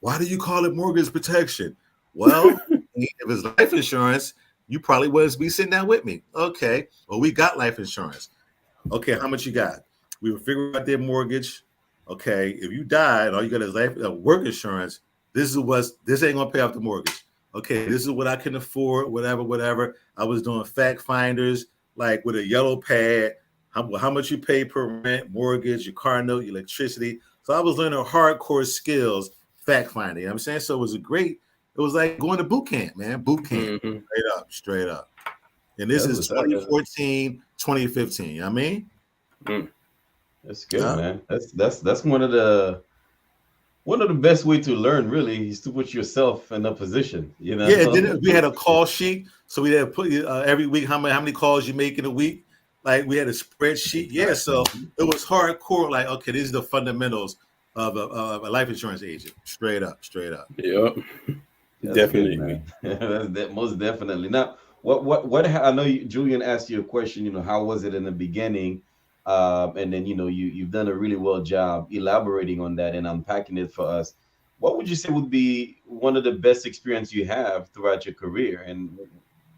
Why do you call it mortgage protection? Well, if it's life insurance, you probably wouldn't be sitting down with me. Okay, well, we got life insurance. Okay, how much you got? We will figure out their mortgage. Okay, if you die and all you got is life work insurance, this ain't gonna pay off the mortgage. Okay, this is what I can afford, whatever. I was doing fact finders, like with a yellow pad, how much you pay per rent, mortgage, your car note, your electricity. So I was learning hardcore skills, fact finding. You know what I'm saying? So it was like going to boot camp, man. Boot camp, straight up. And this is 2014, 2015. You know what I mean? That's good, man. That's one of the best way to learn, really, is to put yourself in a position. Yeah, then we had a call sheet, so we had to put every week how many calls you make in a week. Like we had a spreadsheet. Yeah, so it was hardcore. Like, okay, these are the fundamentals of a life insurance agent. Straight up. Yep, definitely. That's most definitely. Now, what? I know Julian asked you a question. How was it in the beginning? And then you've done a really well job elaborating on that and unpacking it for us. What would you say would be one of the best experience you have throughout your career, and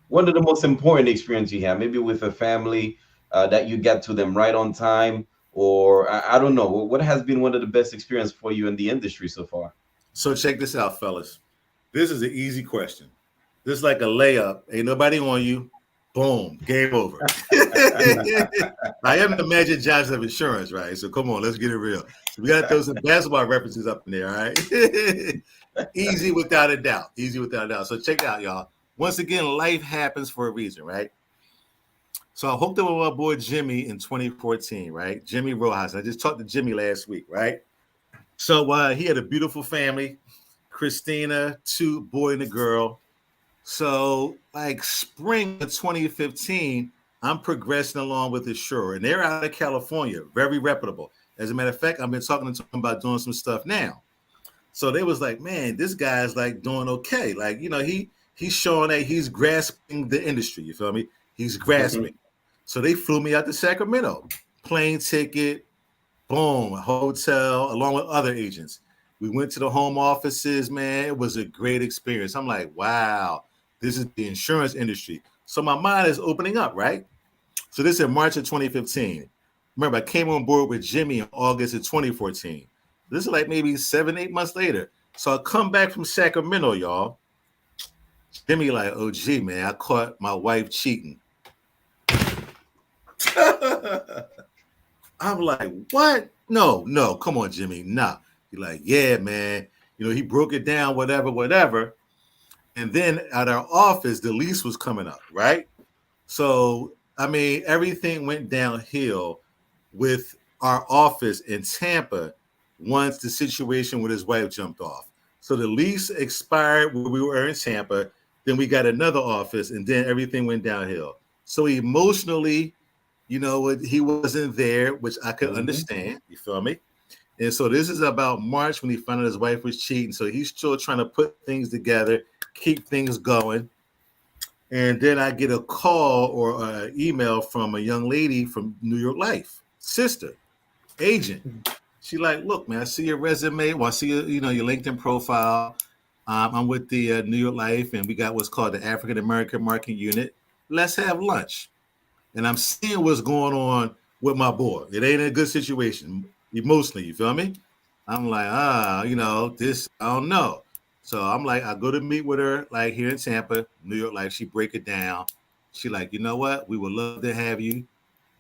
one of the most important experience you have, maybe with a family that you got to them right on time, or I don't know, what has been one of the best experience for you in the industry so far? So check this out, fellas. This is an easy question. This is like a layup. Ain't nobody on you. Boom, game over. I am the Magic Johnson of insurance, right? So come on, let's get it real. So we got to throw some basketball references up in there, all right? Easy without a doubt. So check it out, y'all. Once again, life happens for a reason, right? So I hooked up with my boy Jimmy in 2014, right? Jimmy Rojas. I just talked to Jimmy last week, right? So he had a beautiful family, Christina, 2 boy and a girl. So like spring of 2015, I'm progressing along with Assure, and they're out of California, very reputable. As a matter of fact, I've been talking to them about doing some stuff now. So they was like, man, this guy's like doing okay. Like, he's showing that he's grasping the industry. You feel me? He's grasping. So they flew me out to Sacramento, plane ticket, boom, hotel, along with other agents. We went to the home offices, man. It was a great experience. I'm like, wow, this is the insurance industry. So my mind is opening up, right? So this is in March of 2015. Remember, I came on board with Jimmy in August of 2014. This is like maybe 7-8 months later. So I come back from Sacramento, y'all. Jimmy like, oh, gee, man, I caught my wife cheating. I'm like, what? No, come on, Jimmy. Nah. He's like, yeah, man. He broke it down, whatever. And then at our office, the lease was coming up, right? So, I mean, everything went downhill with our office in Tampa once the situation with his wife jumped off. So the lease expired when we were in Tampa. Then we got another office, and then everything went downhill. So emotionally, he wasn't there, which I could understand. You feel me? And so this is about March when he found out his wife was cheating. So he's still trying to put things together, keep things going. And then I get a call or an email from a young lady from New York Life, sister, agent. She like, look, man, I see your resume. Well, I see your LinkedIn profile. I'm with the New York Life, and we got what's called the African American Market Unit. Let's have lunch. And I'm seeing what's going on with my boy. It ain't a good situation emotionally. You feel me? I'm like, this, I don't know. So I'm like, I go to meet with her, like here in Tampa, New York Life. She break it down. She like, you know what? We would love to have you.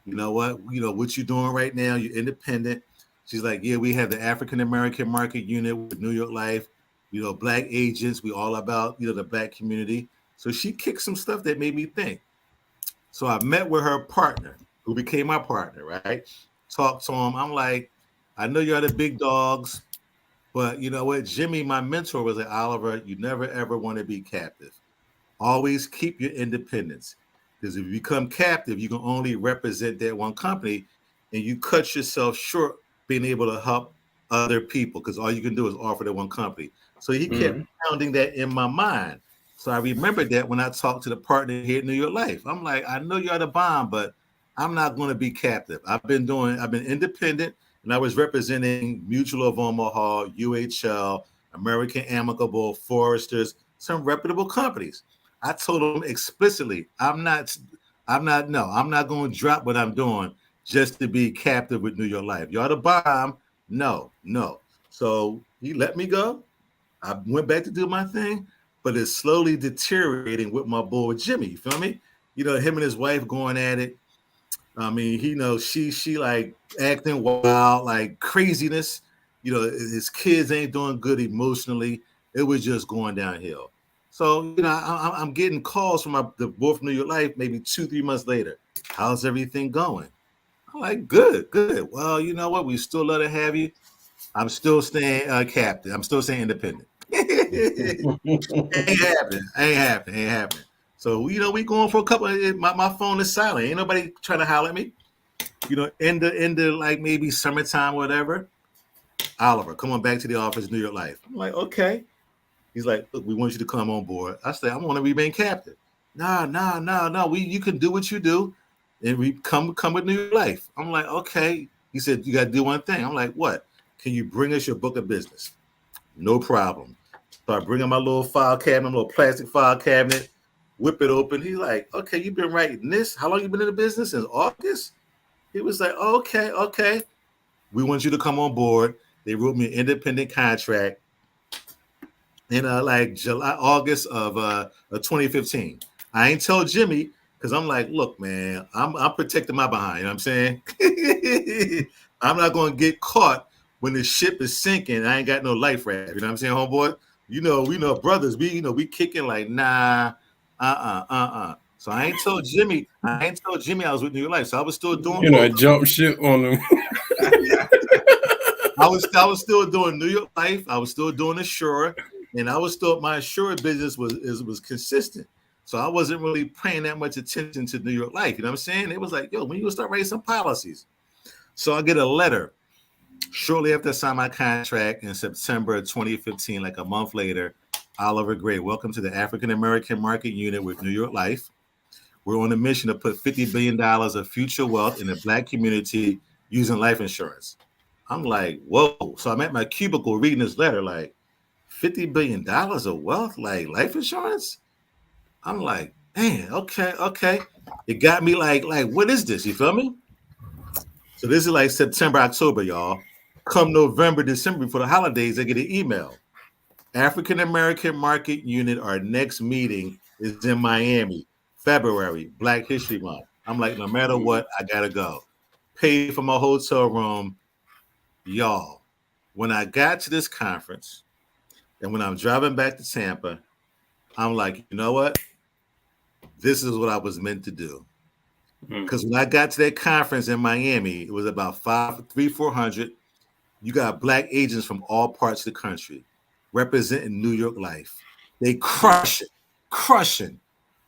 You know what? What you doing right now? You're independent. She's like, yeah, we have the African American Market Unit with New York Life. Black agents. We all about, the black community. So she kicked some stuff that made me think. So I met with her partner, who became my partner, right? Talked to him. I'm like, I know you're the big dogs, but you know what? Jimmy, my mentor, was like, Oliver, you never, ever want to be captive. Always keep your independence. Because if you become captive, you can only represent that one company, and you cut yourself short being able to help other people because all you can do is offer that one company. So he kept pounding that in my mind. So I remembered that when I talked to the partner here at New York Life. I'm like, I know you're the bomb, but I'm not going to be captive. I've been independent, and I was representing Mutual of Omaha, UHL, American Amicable, Foresters, some reputable companies. I told them explicitly, I'm not going to drop what I'm doing just to be captive with New York Life. Y'all the bomb. No. So he let me go. I went back to do my thing, but it's slowly deteriorating with my boy Jimmy. You feel me? Him and his wife going at it. I mean, she like acting wild, like craziness. His kids ain't doing good emotionally. It was just going downhill. So, I'm getting calls from the boy from New York Life maybe 2-3 months later. How's everything going? I'm like, good. Well, you know what? We still love to have you. I'm still staying captive. I'm still staying independent. Ain't happening. So, we going for a couple of, my phone is silent. Ain't nobody trying to holler at me. In the like maybe summertime, whatever. Oliver, come on back to the office, New York Life. I'm like, okay. He's like, look, we want you to come on board. I said, I want to remain captive. No. You can do what you do, and we come with New York Life. I'm like, okay. He said, you got to do one thing. I'm like, what? Can you bring us your book of business? No problem. So I bring him my little file cabinet, my little plastic file cabinet, whip it open. He's like, okay, you've been writing this. How long you been in the business? Since August? He was like, okay. We want you to come on board. They wrote me an independent contract in August of 2015. I ain't tell Jimmy because I'm like, look, man, I'm protecting my behind. You know what I'm saying? I'm not going to get caught when the ship is sinking. I ain't got no life raft. You know what I'm saying, homeboy? We know brothers. We kicking like, nah, So I ain't told Jimmy I was with New York Life. So I was still doing You know, jump shit on them. I was still doing New York Life. I was still doing Assure, and I was still my Assure business was consistent. So I wasn't really paying that much attention to New York Life. You know what I'm saying? It was like, yo, when you gonna start writing some policies? So I get a letter shortly after I signed my contract in September of 2015, like a month later. Oliver Gray, welcome to the African American Market Unit with New York Life. We're on a mission to put $50 billion of future wealth in the Black community using life insurance. I'm like, whoa. So I'm at my cubicle reading this letter, like, $50 billion of wealth, like life insurance? I'm like, man, okay. It got me like, what is this? You feel me? So this is like September, October, y'all. Come November, December, before the holidays, I get an email. African American Market Unit, our next meeting is in Miami, February, Black History Month. I'm like, no matter what, I gotta go. Pay for my hotel room. Y'all, when I got to this conference and when I'm driving back to Tampa, I'm like, you know what? This is what I was meant to do. Because when I got to that conference in Miami, it was about 400. You got Black agents from all parts of the country representing New York Life. They crushing.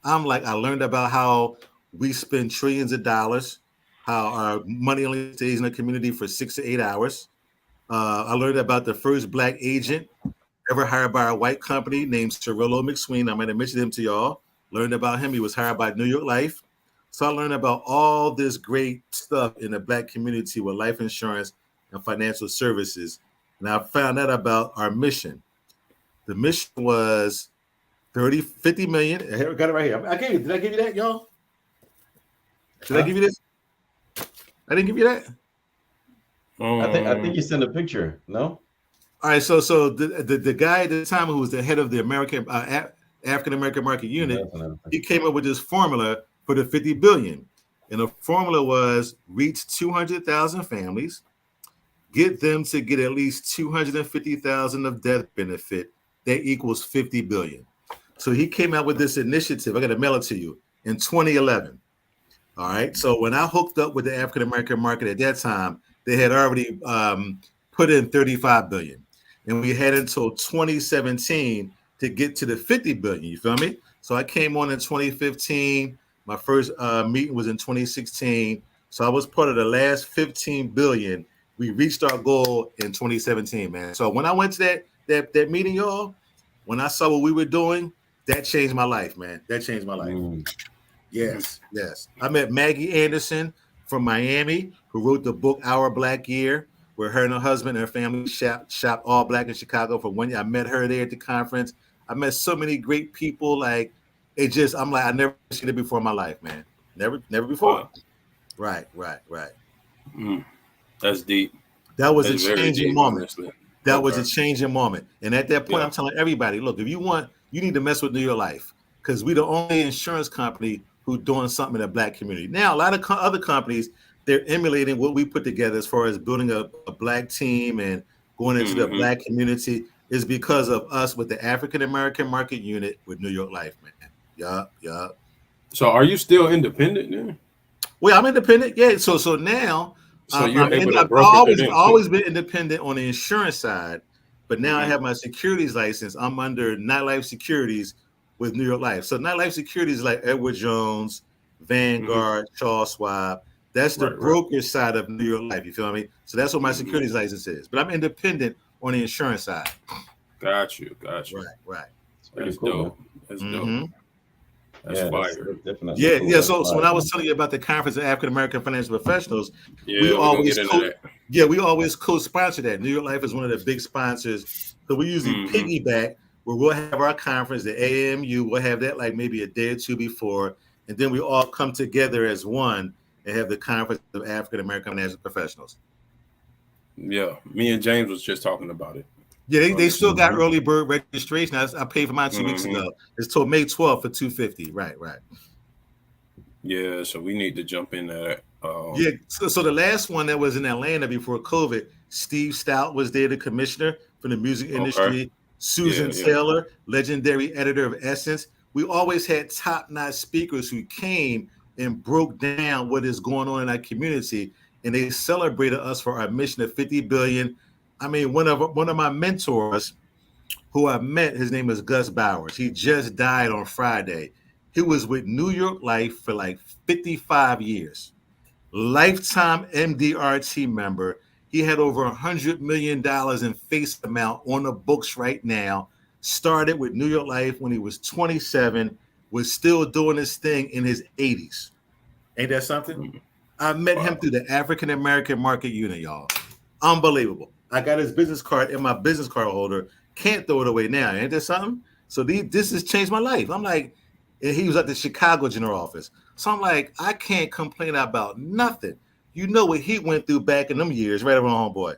I'm like, I learned about how we spend trillions of dollars, how our money only stays in the community for 6 to 8 hours. I learned about the first Black agent ever hired by a white company named Cirillo McSween. I might have mentioned him to y'all. Learned about him. He was hired by New York Life. So I learned about all this great stuff in the Black community with life insurance and financial services. And I found out about our mission. The mission was 50 million. I got it right here. Did I give you that, y'all? Did I give you this? I didn't give you that. I think you sent a picture. No. All right. So the guy at the time who was the head of the African American Market Unit, he came up with this formula for the 50 billion, and the formula was reach 200,000 families, get them to get at least 250,000 of death benefit. That equals 50 billion. So he came out with this initiative. I got to mail it to you in 2011. All right. So when I hooked up with the African American market at that time, they had already put in 35 billion, and we had until 2017 to get to the 50 billion. You feel me? So I came on in 2015. My first meeting was in 2016. So I was part of the last 15 billion. We reached our goal in 2017, man. So when I went to that meeting, y'all, when I saw what we were doing, that changed my life, man. That changed my life. Yes. I met Maggie Anderson from Miami, who wrote the book Our Black Year, where her and her husband and her family shop all Black in Chicago. For 1 year, I met her there at the conference. I met so many great people. Like, I'm like, I never seen it before in my life, man. Never before. Wow. Right. That's deep. That was a changing moment. Honestly. That was a changing moment. And at that point, I'm telling everybody, look, if you want, you need to mess with New York Life, because we're the only insurance company who's doing something in the Black community. Now, a lot of other companies, they're emulating what we put together as far as building a Black team and going into the Black community, is because of us with the African American Market Unit with New York Life, man. Yeah. So are you still independent then? Well, I'm independent. Yeah. So now, so you're able to I've always been independent on the insurance side, but now I have my securities license. I'm under Nightlife Securities with New York Life. So Nightlife Securities is like Edward Jones, Vanguard, Charles Schwab. That's the brokerage side of New York Life. You feel me? So that's what my securities license is. But I'm independent on the insurance side. Got you. Right. That's dope. That's dope. That's fire. Definitely so when I was telling you about the Conference of African American Financial Professionals, we always co-sponsor that. New York Life is one of the big sponsors. So we usually piggyback, where we'll have our conference, the AAMU, we'll have that like maybe a day or two before, and then we all come together as one and have the Conference of African American Financial Professionals. Yeah, me and James was just talking about it. Yeah, they still got early bird registration. I paid for mine 2 weeks ago. It's till May 12th for $250. Right. Yeah, so we need to jump in there. So the last one that was in Atlanta before COVID, Steve Stout was there, the commissioner for the music industry. Susan Taylor, legendary editor of Essence. we always had top-notch speakers who came and broke down what is going on in our community, and they celebrated us for our mission of 50 billion. I mean, one of my mentors who I met, his name is Gus Bowers. He just died on Friday. He was with New York Life for like 55 years. Lifetime MDRT member. He had over $100 million in face amount on the books right now. Started with New York Life when he was 27, was still doing his thing in his 80s. Ain't that something? I met him through the African American Market Unit, y'all. Unbelievable. I got his business card in my business card holder. Can't throw it away now. Ain't that something? So this has changed my life. I'm like, and he was at the Chicago general office. So I'm like, I can't complain about nothing. You know what he went through back in them years, right around homeboy.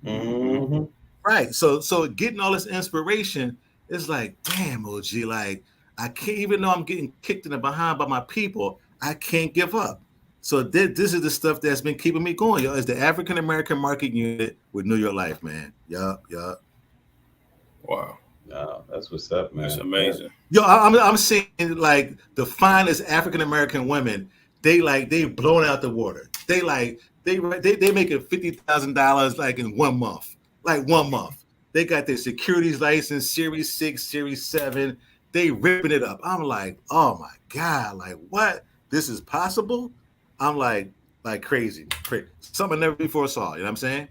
Mm-hmm. Right. So getting all this inspiration is like, damn, OG, like I can't, even though I'm getting kicked in the behind by my people, I can't give up. So this is the stuff that's been keeping me going, yo. It's the African American Market Unit with New York Life, man. Yup. Wow. No, that's what's up, man. That's amazing. Yo, I'm seeing like the finest African American women. They've blown out the water. They making $50,000 like in 1 month. Like 1 month. They got their securities license, Series 6, Series 7. They ripping it up. I'm like, oh my God, like what? This is possible? I'm like crazy. Something I never before saw. You know what I'm saying?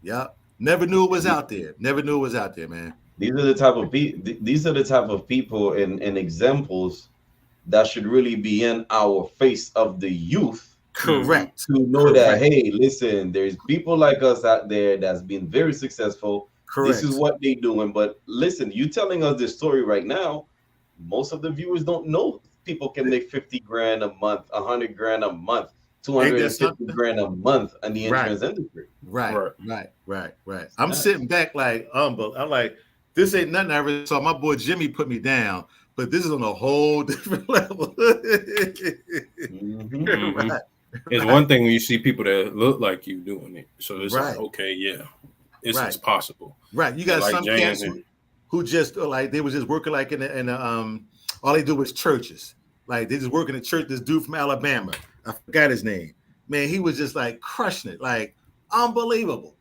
Yep. Never knew it was out there. Never knew it was out there, man. These are the type of people and examples that should really be in our face of the youth. Correct. To know that, hey, listen, there's people like us out there that's been very successful. Correct. This is what they doing. But listen, you telling us this story right now, most of the viewers don't know people can make 50 grand a month, 100 grand a month, 250 grand a month in the insurance industry. Right. I'm sitting back like, I'm like, this ain't nothing I ever saw. My boy Jimmy put me down, but this is on a whole different level. Right. It's one thing when you see people that look like you doing it. So it's like, okay, yeah, it's possible. Right. You got like some cats who just like they was just working like in all they do was churches. Like they just work in a church. This dude from Alabama, I forgot his name. Man, he was just like crushing it, like unbelievable.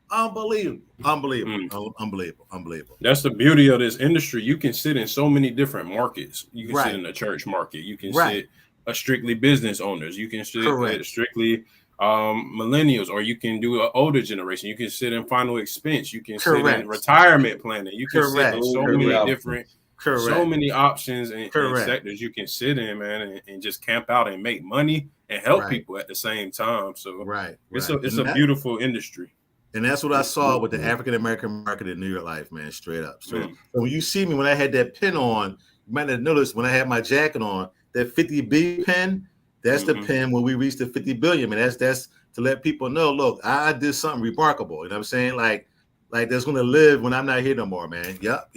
That's the beauty of this industry. You can sit in so many different markets. You can sit in the church market. You can sit a strictly business owners. You can sit at strictly millennials, or you can do an older generation. You can sit in final expense. You can sit in retirement planning. You can sit in so many different, so many options and sectors you can sit in, man, and just camp out and make money and help people at the same time. So it's a beautiful industry. And that's what I saw with the African American market in New York Life, man. Straight up. So when you see me, when I had that pin on, you might have noticed when I had my jacket on, that 50 B pin, that's the pin when we reached the 50 billion. Man, that's to let people know, look, I did something remarkable. You know what I'm saying? Like that's gonna live when I'm not here no more, man. Yup.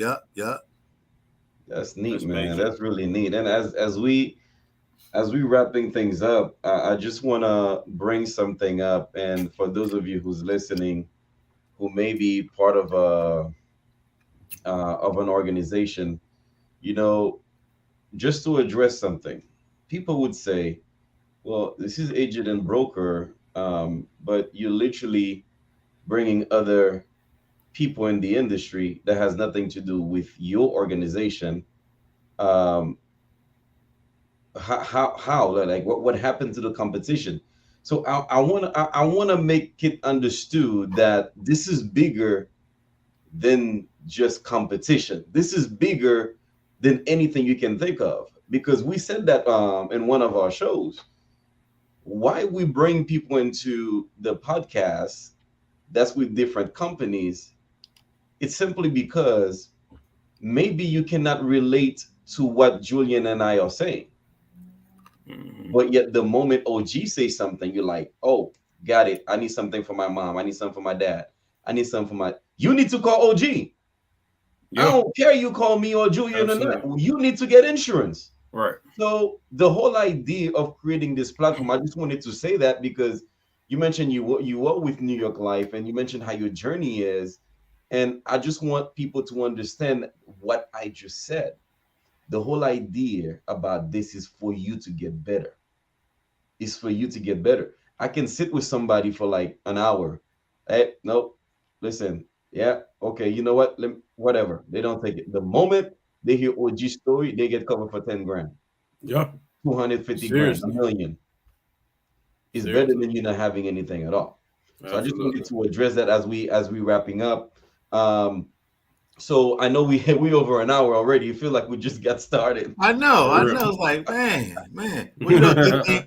That's neat, man. That's really neat. And as we wrapping things up, I just want to bring something up. And for those of you who's listening, who may be part of an organization, you know, just to address something, people would say, well, this is agent and broker, but you're literally bringing other people in the industry that has nothing to do with your organization. How like what happened to the competition? So I want to make it understood that this is bigger than just competition. This is bigger than anything you can think of, because we said that in one of our shows. Why we bring people into the podcast that's with different companies, it's simply because maybe you cannot relate to what Julian and I are saying. But yet the moment OG says something, you're like, oh, got it. I need something for my mom. I need something for my dad. I need something for my... You need to call OG. I don't care you call me or Julian or not. You need to get insurance. Right. So the whole idea of creating this platform, I just wanted to say that because you mentioned you were with New York Life and you mentioned how your journey is. And I just want people to understand what I just said. the whole idea about this is for you to get better. It's for you to get better. I can sit with somebody for like an hour. Hey, nope. Listen, yeah, okay, you know what? Whatever. They don't take it. The moment they hear OG story, they get covered for 10 grand, Yeah. 250 grand, a Seriously. million. It's better Seriously. than you not having anything at all. So I just Absolutely. wanted to address that as we wrapping up. So I know we over an hour already. You feel like we just got started. I know. For It's like, man. Well, good things,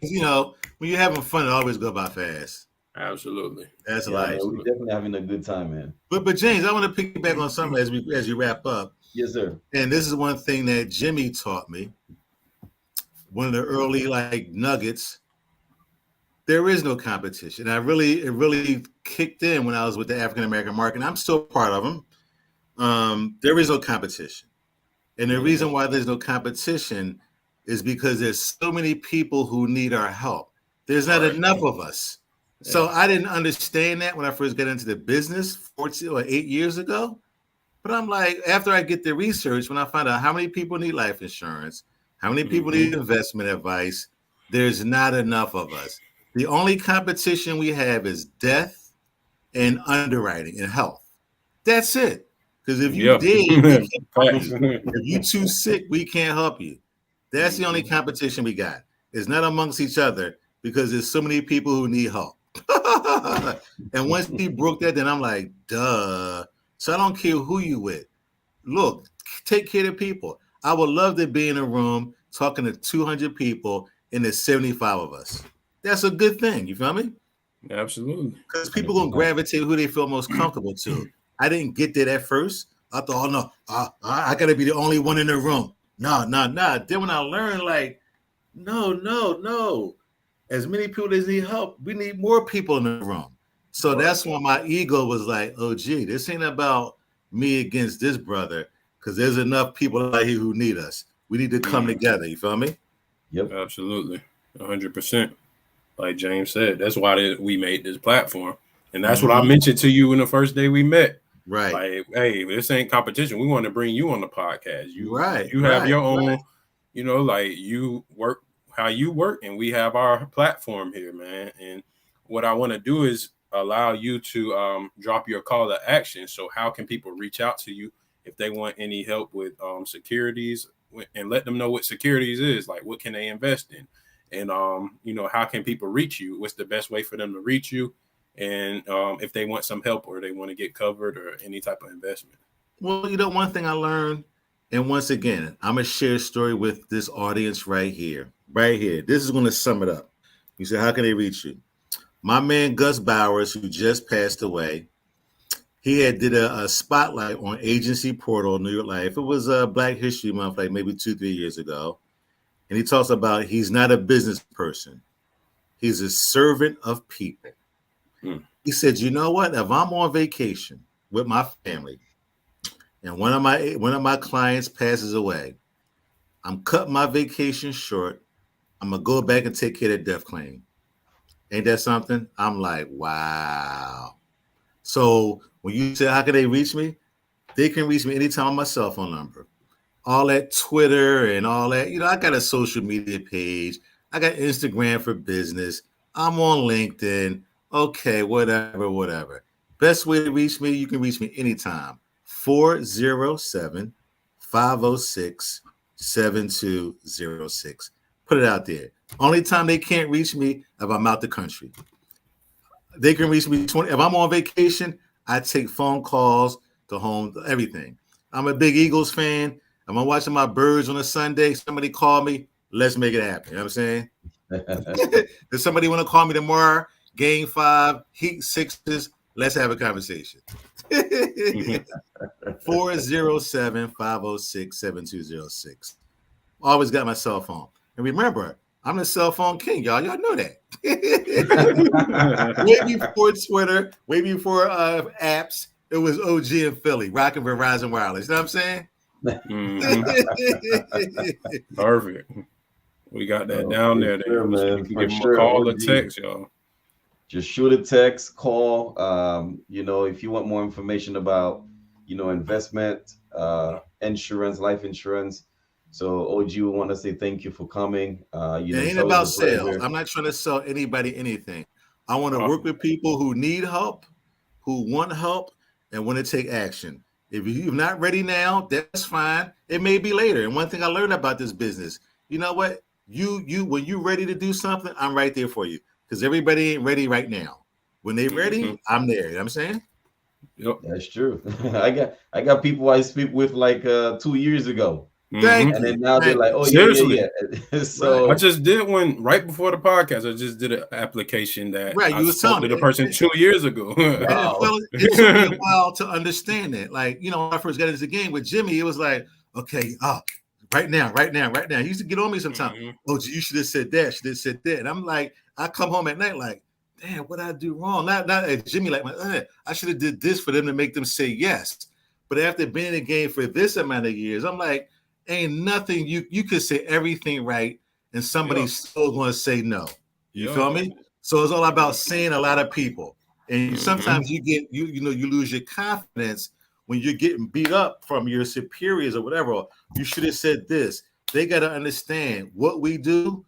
when you're having fun, it always go by fast. Absolutely. That's Yeah, life. man, we're definitely having a good time, man. But James, I want to piggyback on something as you wrap up. Yes, sir. And this is one thing that Jimmy taught me. One of the early like nuggets. There is no competition. It really kicked in when I was with the African American market. And I'm still part of them. There is no competition. And the reason why there's no competition is because there's so many people who need our help. There's not enough of us. Yeah. So I didn't understand that when I first got into the business 14 or 8 years ago. But I'm like, after I get the research, when I find out how many people need life insurance, how many people need investment advice, there's not enough of us. The only competition we have is death and underwriting and health. That's it. Because if you dead, if you too sick, we can't help you. That's the only competition we got. It's not amongst each other because there's so many people who need help. And once he broke that, then I'm like, duh. So I don't care who you with. Look, take care of people. I would love to be in a room talking to 200 people and there's 75 of us. That's a good thing. You feel me? Absolutely. Because people gonna gravitate who they feel most comfortable to. I didn't get that at first. I thought, oh no, I gotta be the only one in the room. No. Then when I learned, like, no. As many people as need help, we need more people in the room. So that's when my ego was like, oh gee, this ain't about me against this brother, because there's enough people out here who need us. We need to come together. You feel me? Yep. Absolutely. 100%. Like James said, that's why we made this platform. And that's what I mentioned to you in the first day we met. Right. Like, hey, this ain't competition. We want to bring you on the podcast. You have your own, like you work how you work, and we have our platform here, man. And what I want to do is allow you to drop your call to action. So how can people reach out to you if they want any help with securities, and let them know what securities is, like what can they invest in? And, how can people reach you? What's the best way for them to reach you? And if they want some help or they want to get covered or any type of investment. Well, one thing I learned, and once again, I'm going to share a story with this audience right here. This is going to sum it up. You said, how can they reach you? My man, Gus Bowers, who just passed away, he had did a spotlight on Agency Portal, New York Life. It was Black History Month, like maybe 2-3 years ago. And he talks about he's not a business person. He's a servant of people. He said, you know what? If I'm on vacation with my family and one of my clients passes away, I'm cutting my vacation short. I'm going to go back and take care of the death claim. Ain't that something? I'm like, wow. So when you say, how can they reach me? They can reach me anytime on my cell phone number. All that Twitter and all that, I got a social media page. I got Instagram for business. I'm on LinkedIn. Okay, whatever. Best way to reach me, you can reach me anytime. 407-506-7206. Put it out there. Only time they can't reach me if I'm out the country. They can reach me if I'm on vacation, I take phone calls to home, everything. I'm a big Eagles fan. I'm watching my birds on a Sunday. Somebody call me. Let's make it happen. You know what I'm saying? Does somebody want to call me tomorrow? Game 5, Heat Sixers. Let's have a conversation. 407-506-7206. Always got my cell phone. And remember, I'm the cell phone king, y'all. Y'all know that. Way before Twitter, way before apps, it was OG in Philly, rocking Verizon Wireless. You know what I'm saying? Perfect. We got that down there. Sure, man. You can give them a call or text, y'all. Just shoot a text, call. If you want more information about, investment, insurance, life insurance, So OG, we want to say thank you for coming. It It's ain't always about a sales. pleasure. I'm not trying to sell anybody anything. I want to work Awesome. with people who need help, who want help, and want to take action. If you're not ready now, that's fine. It may be later. And one thing I learned about this business, you know what? You when you're ready to do something, I'm right there for you. Because everybody ain't ready right now. When they ready, I'm there. You know what I'm saying? Yep. That's true. I got people I speak with like 2 years ago, Thank and you. then now they're Thank like, you. oh Seriously. yeah. I So just did one right before the podcast. I just did an application that Right. I You was spoke telling to the me. person 2 years ago. And wow. fellas, it took me a while to understand it. Like, when I first got into the game with Jimmy, it was like, okay, right now. He used to get on me sometimes. Mhm. Oh, you should have said that. Should have said that. And I'm like, I come home at night like, damn, what I do wrong? Not at Jimmy like, I should have did this for them to make them say yes. But after being in the game for this amount of years, I'm like, ain't nothing you could say everything right, and somebody's still going to say no. You Yeah. feel me? So it's all about saying a lot of people. And sometimes you get you lose your confidence when you're getting beat up from your superiors or whatever. You should have said this. They got to understand what we do.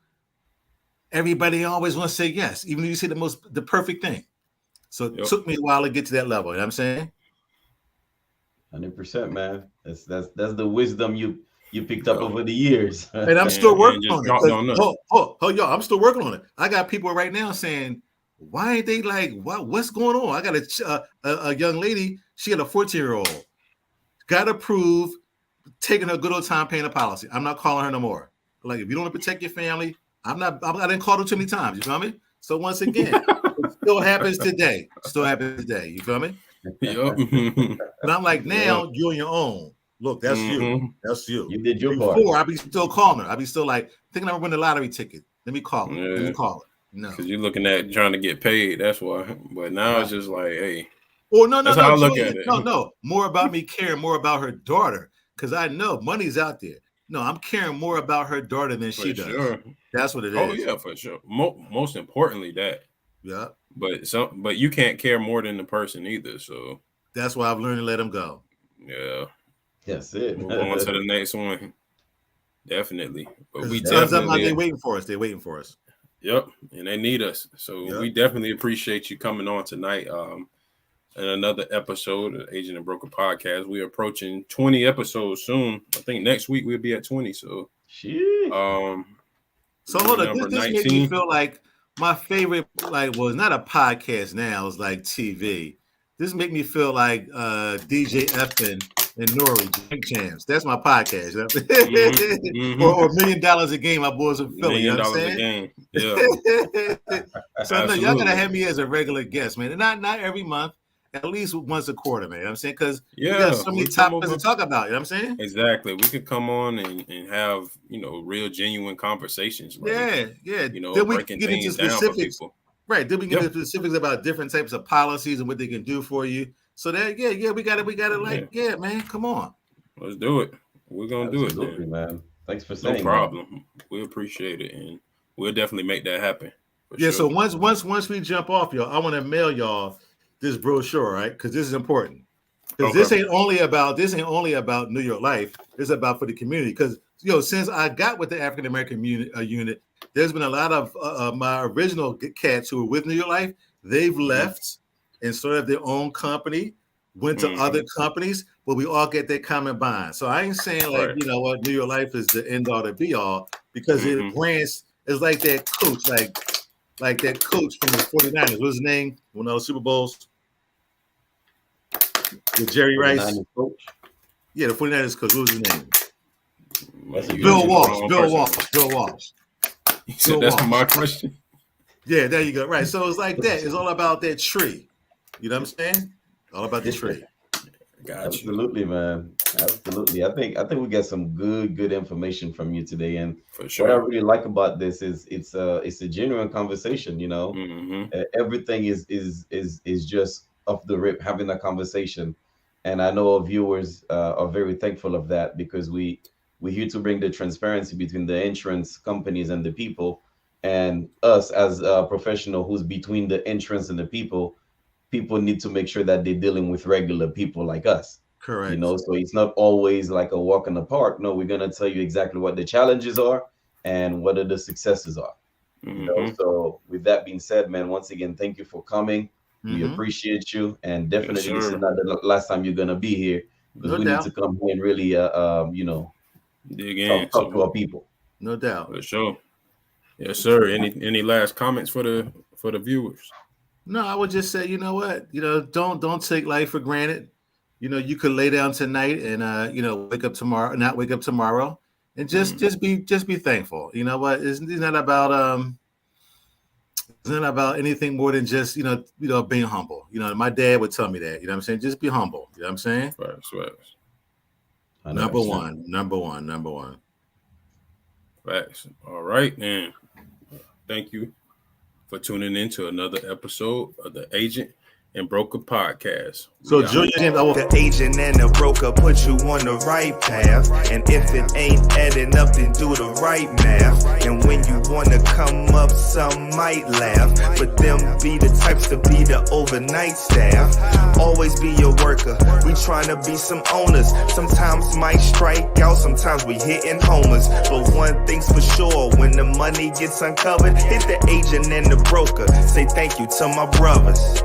Everybody always wants to say yes, even if you say the perfect thing. So it took me a while to get to that level. You know what I'm saying? 100%, man. That's the wisdom you picked up over the years. And I'm still working just on dropped it. on us. Y'all, I'm still working on it. I got people right now saying, why ain't they like, what's going on? I got a young lady, she had a 14-year-old, got approved, taking her good old time paying a policy. I'm not calling her no more. Like, if you don't want to protect your family, I didn't call her too many times. You feel me? So once again, it still happens today. You feel me? Yep. But I'm like, now you're on your own. Look, that's you. That's you. You did your part. Before, I'd be still calling her. I'd be still like, thinking I'm winning the lottery ticket. Let me call her. Yeah. Let me call her. No. Because you're looking at trying to get paid. That's why. But now it's just like, hey. Oh, no, that's how I look Julian, at it. No. More about me caring more about her daughter. Because I know money's out there. No, I'm caring more about her daughter than she does. Sure. That's what it is. Oh, yeah, for sure. Most importantly, that. Yeah. But you can't care more than the person either. So that's why I've learned to let them go. Yeah. That's it. Move on to the next one. Definitely. But we definitely they're waiting for us. They're waiting for us. Yep. And they need us. So we definitely appreciate you coming on tonight. And another episode of Agent and Broker Podcast. We're approaching 20 episodes soon. I think next week we'll be at 20. So so hold on. This makes me feel like my favorite, it's not a podcast now, it's like TV. This make me feel like DJ Effin and Nori, Drink Champs. That's my podcast. Or $1 million a game, my boys in Philly. You know what I'm saying? $1 million a game. Yeah. So no, y'all gotta have me as a regular guest, man. And not every month, at least once a quarter, man. You know what I'm saying? Because we got so many topics to talk about. You know what I'm saying? Exactly. We could come on and have, real genuine conversations. Yeah. Then we can get into specifics. Right. Then we get into specifics about different types of policies and what they can do for you. So that, we got it. Man, come on. Let's do it. We're gonna do it, man. Thanks for saying. No problem. We appreciate it, and we'll definitely make that happen. Sure. So once we jump off, y'all, I want to mail y'all this brochure, right? Because this is important. Because this ain't only about New York Life. It's about for the community. Because since I got with the African American unit, there's been a lot of my original cats who were with New York Life. They've left and started their own company, went to other companies, but we all get that common bond. So I ain't saying New York Life is the end all to be all, because it brands is like that coach, like that coach from the 49ers. What's his name? One of those Super Bowls. With Jerry Rice. Coach? Yeah, the 49ers coach. What was his name? Bill Walsh. You said that's my question. Yeah, there you go. Right. So it's like that. It's all about that tree. You know what I'm saying? All about the tree. Gotcha. Absolutely, man. Absolutely. I think we get some good information from you today. And for sure, what I really like about this is it's a genuine conversation. Everything is just off the rip, having a conversation. And I know our viewers are very thankful of that, because we're here to bring the transparency between the insurance companies and the people, and us as a professional who's between the insurance and the people. People need to make sure that they're dealing with regular people like us. Correct. You know, so it's not always like a walk in the park. No, we're gonna tell you exactly what the challenges are and what are the successes are. You know, so with that being said, man, once again, thank you for coming. We appreciate you, and definitely this is not the last time you're gonna be here, because we need to come here and really, you know, dig in, talk to our people. No doubt. For sure. Yes, sir. Any last comments for the viewers? No, I would just say, you know what, don't take life for granted. You could lay down tonight and wake up tomorrow, not wake up tomorrow, and just be thankful. You know what? It's not about anything more than just being humble. My dad would tell me that. You know what I'm saying? Just be humble. You know what I'm saying? Facts. Number one. Facts. All right, man. Thank you for tuning in to another episode of the Agent and Broker Podcast. So Julian James, the agent and the broker put you on the right path, and if it ain't adding up, then do the right math. And when you wanna come up, some might laugh, but them be the types to be the overnight staff. Always be a worker, we tryna be some owners. Sometimes might strike out, sometimes we hitting homers. But one thing's for sure, when the money gets uncovered, hit the agent and the broker. Say thank you to my brothers.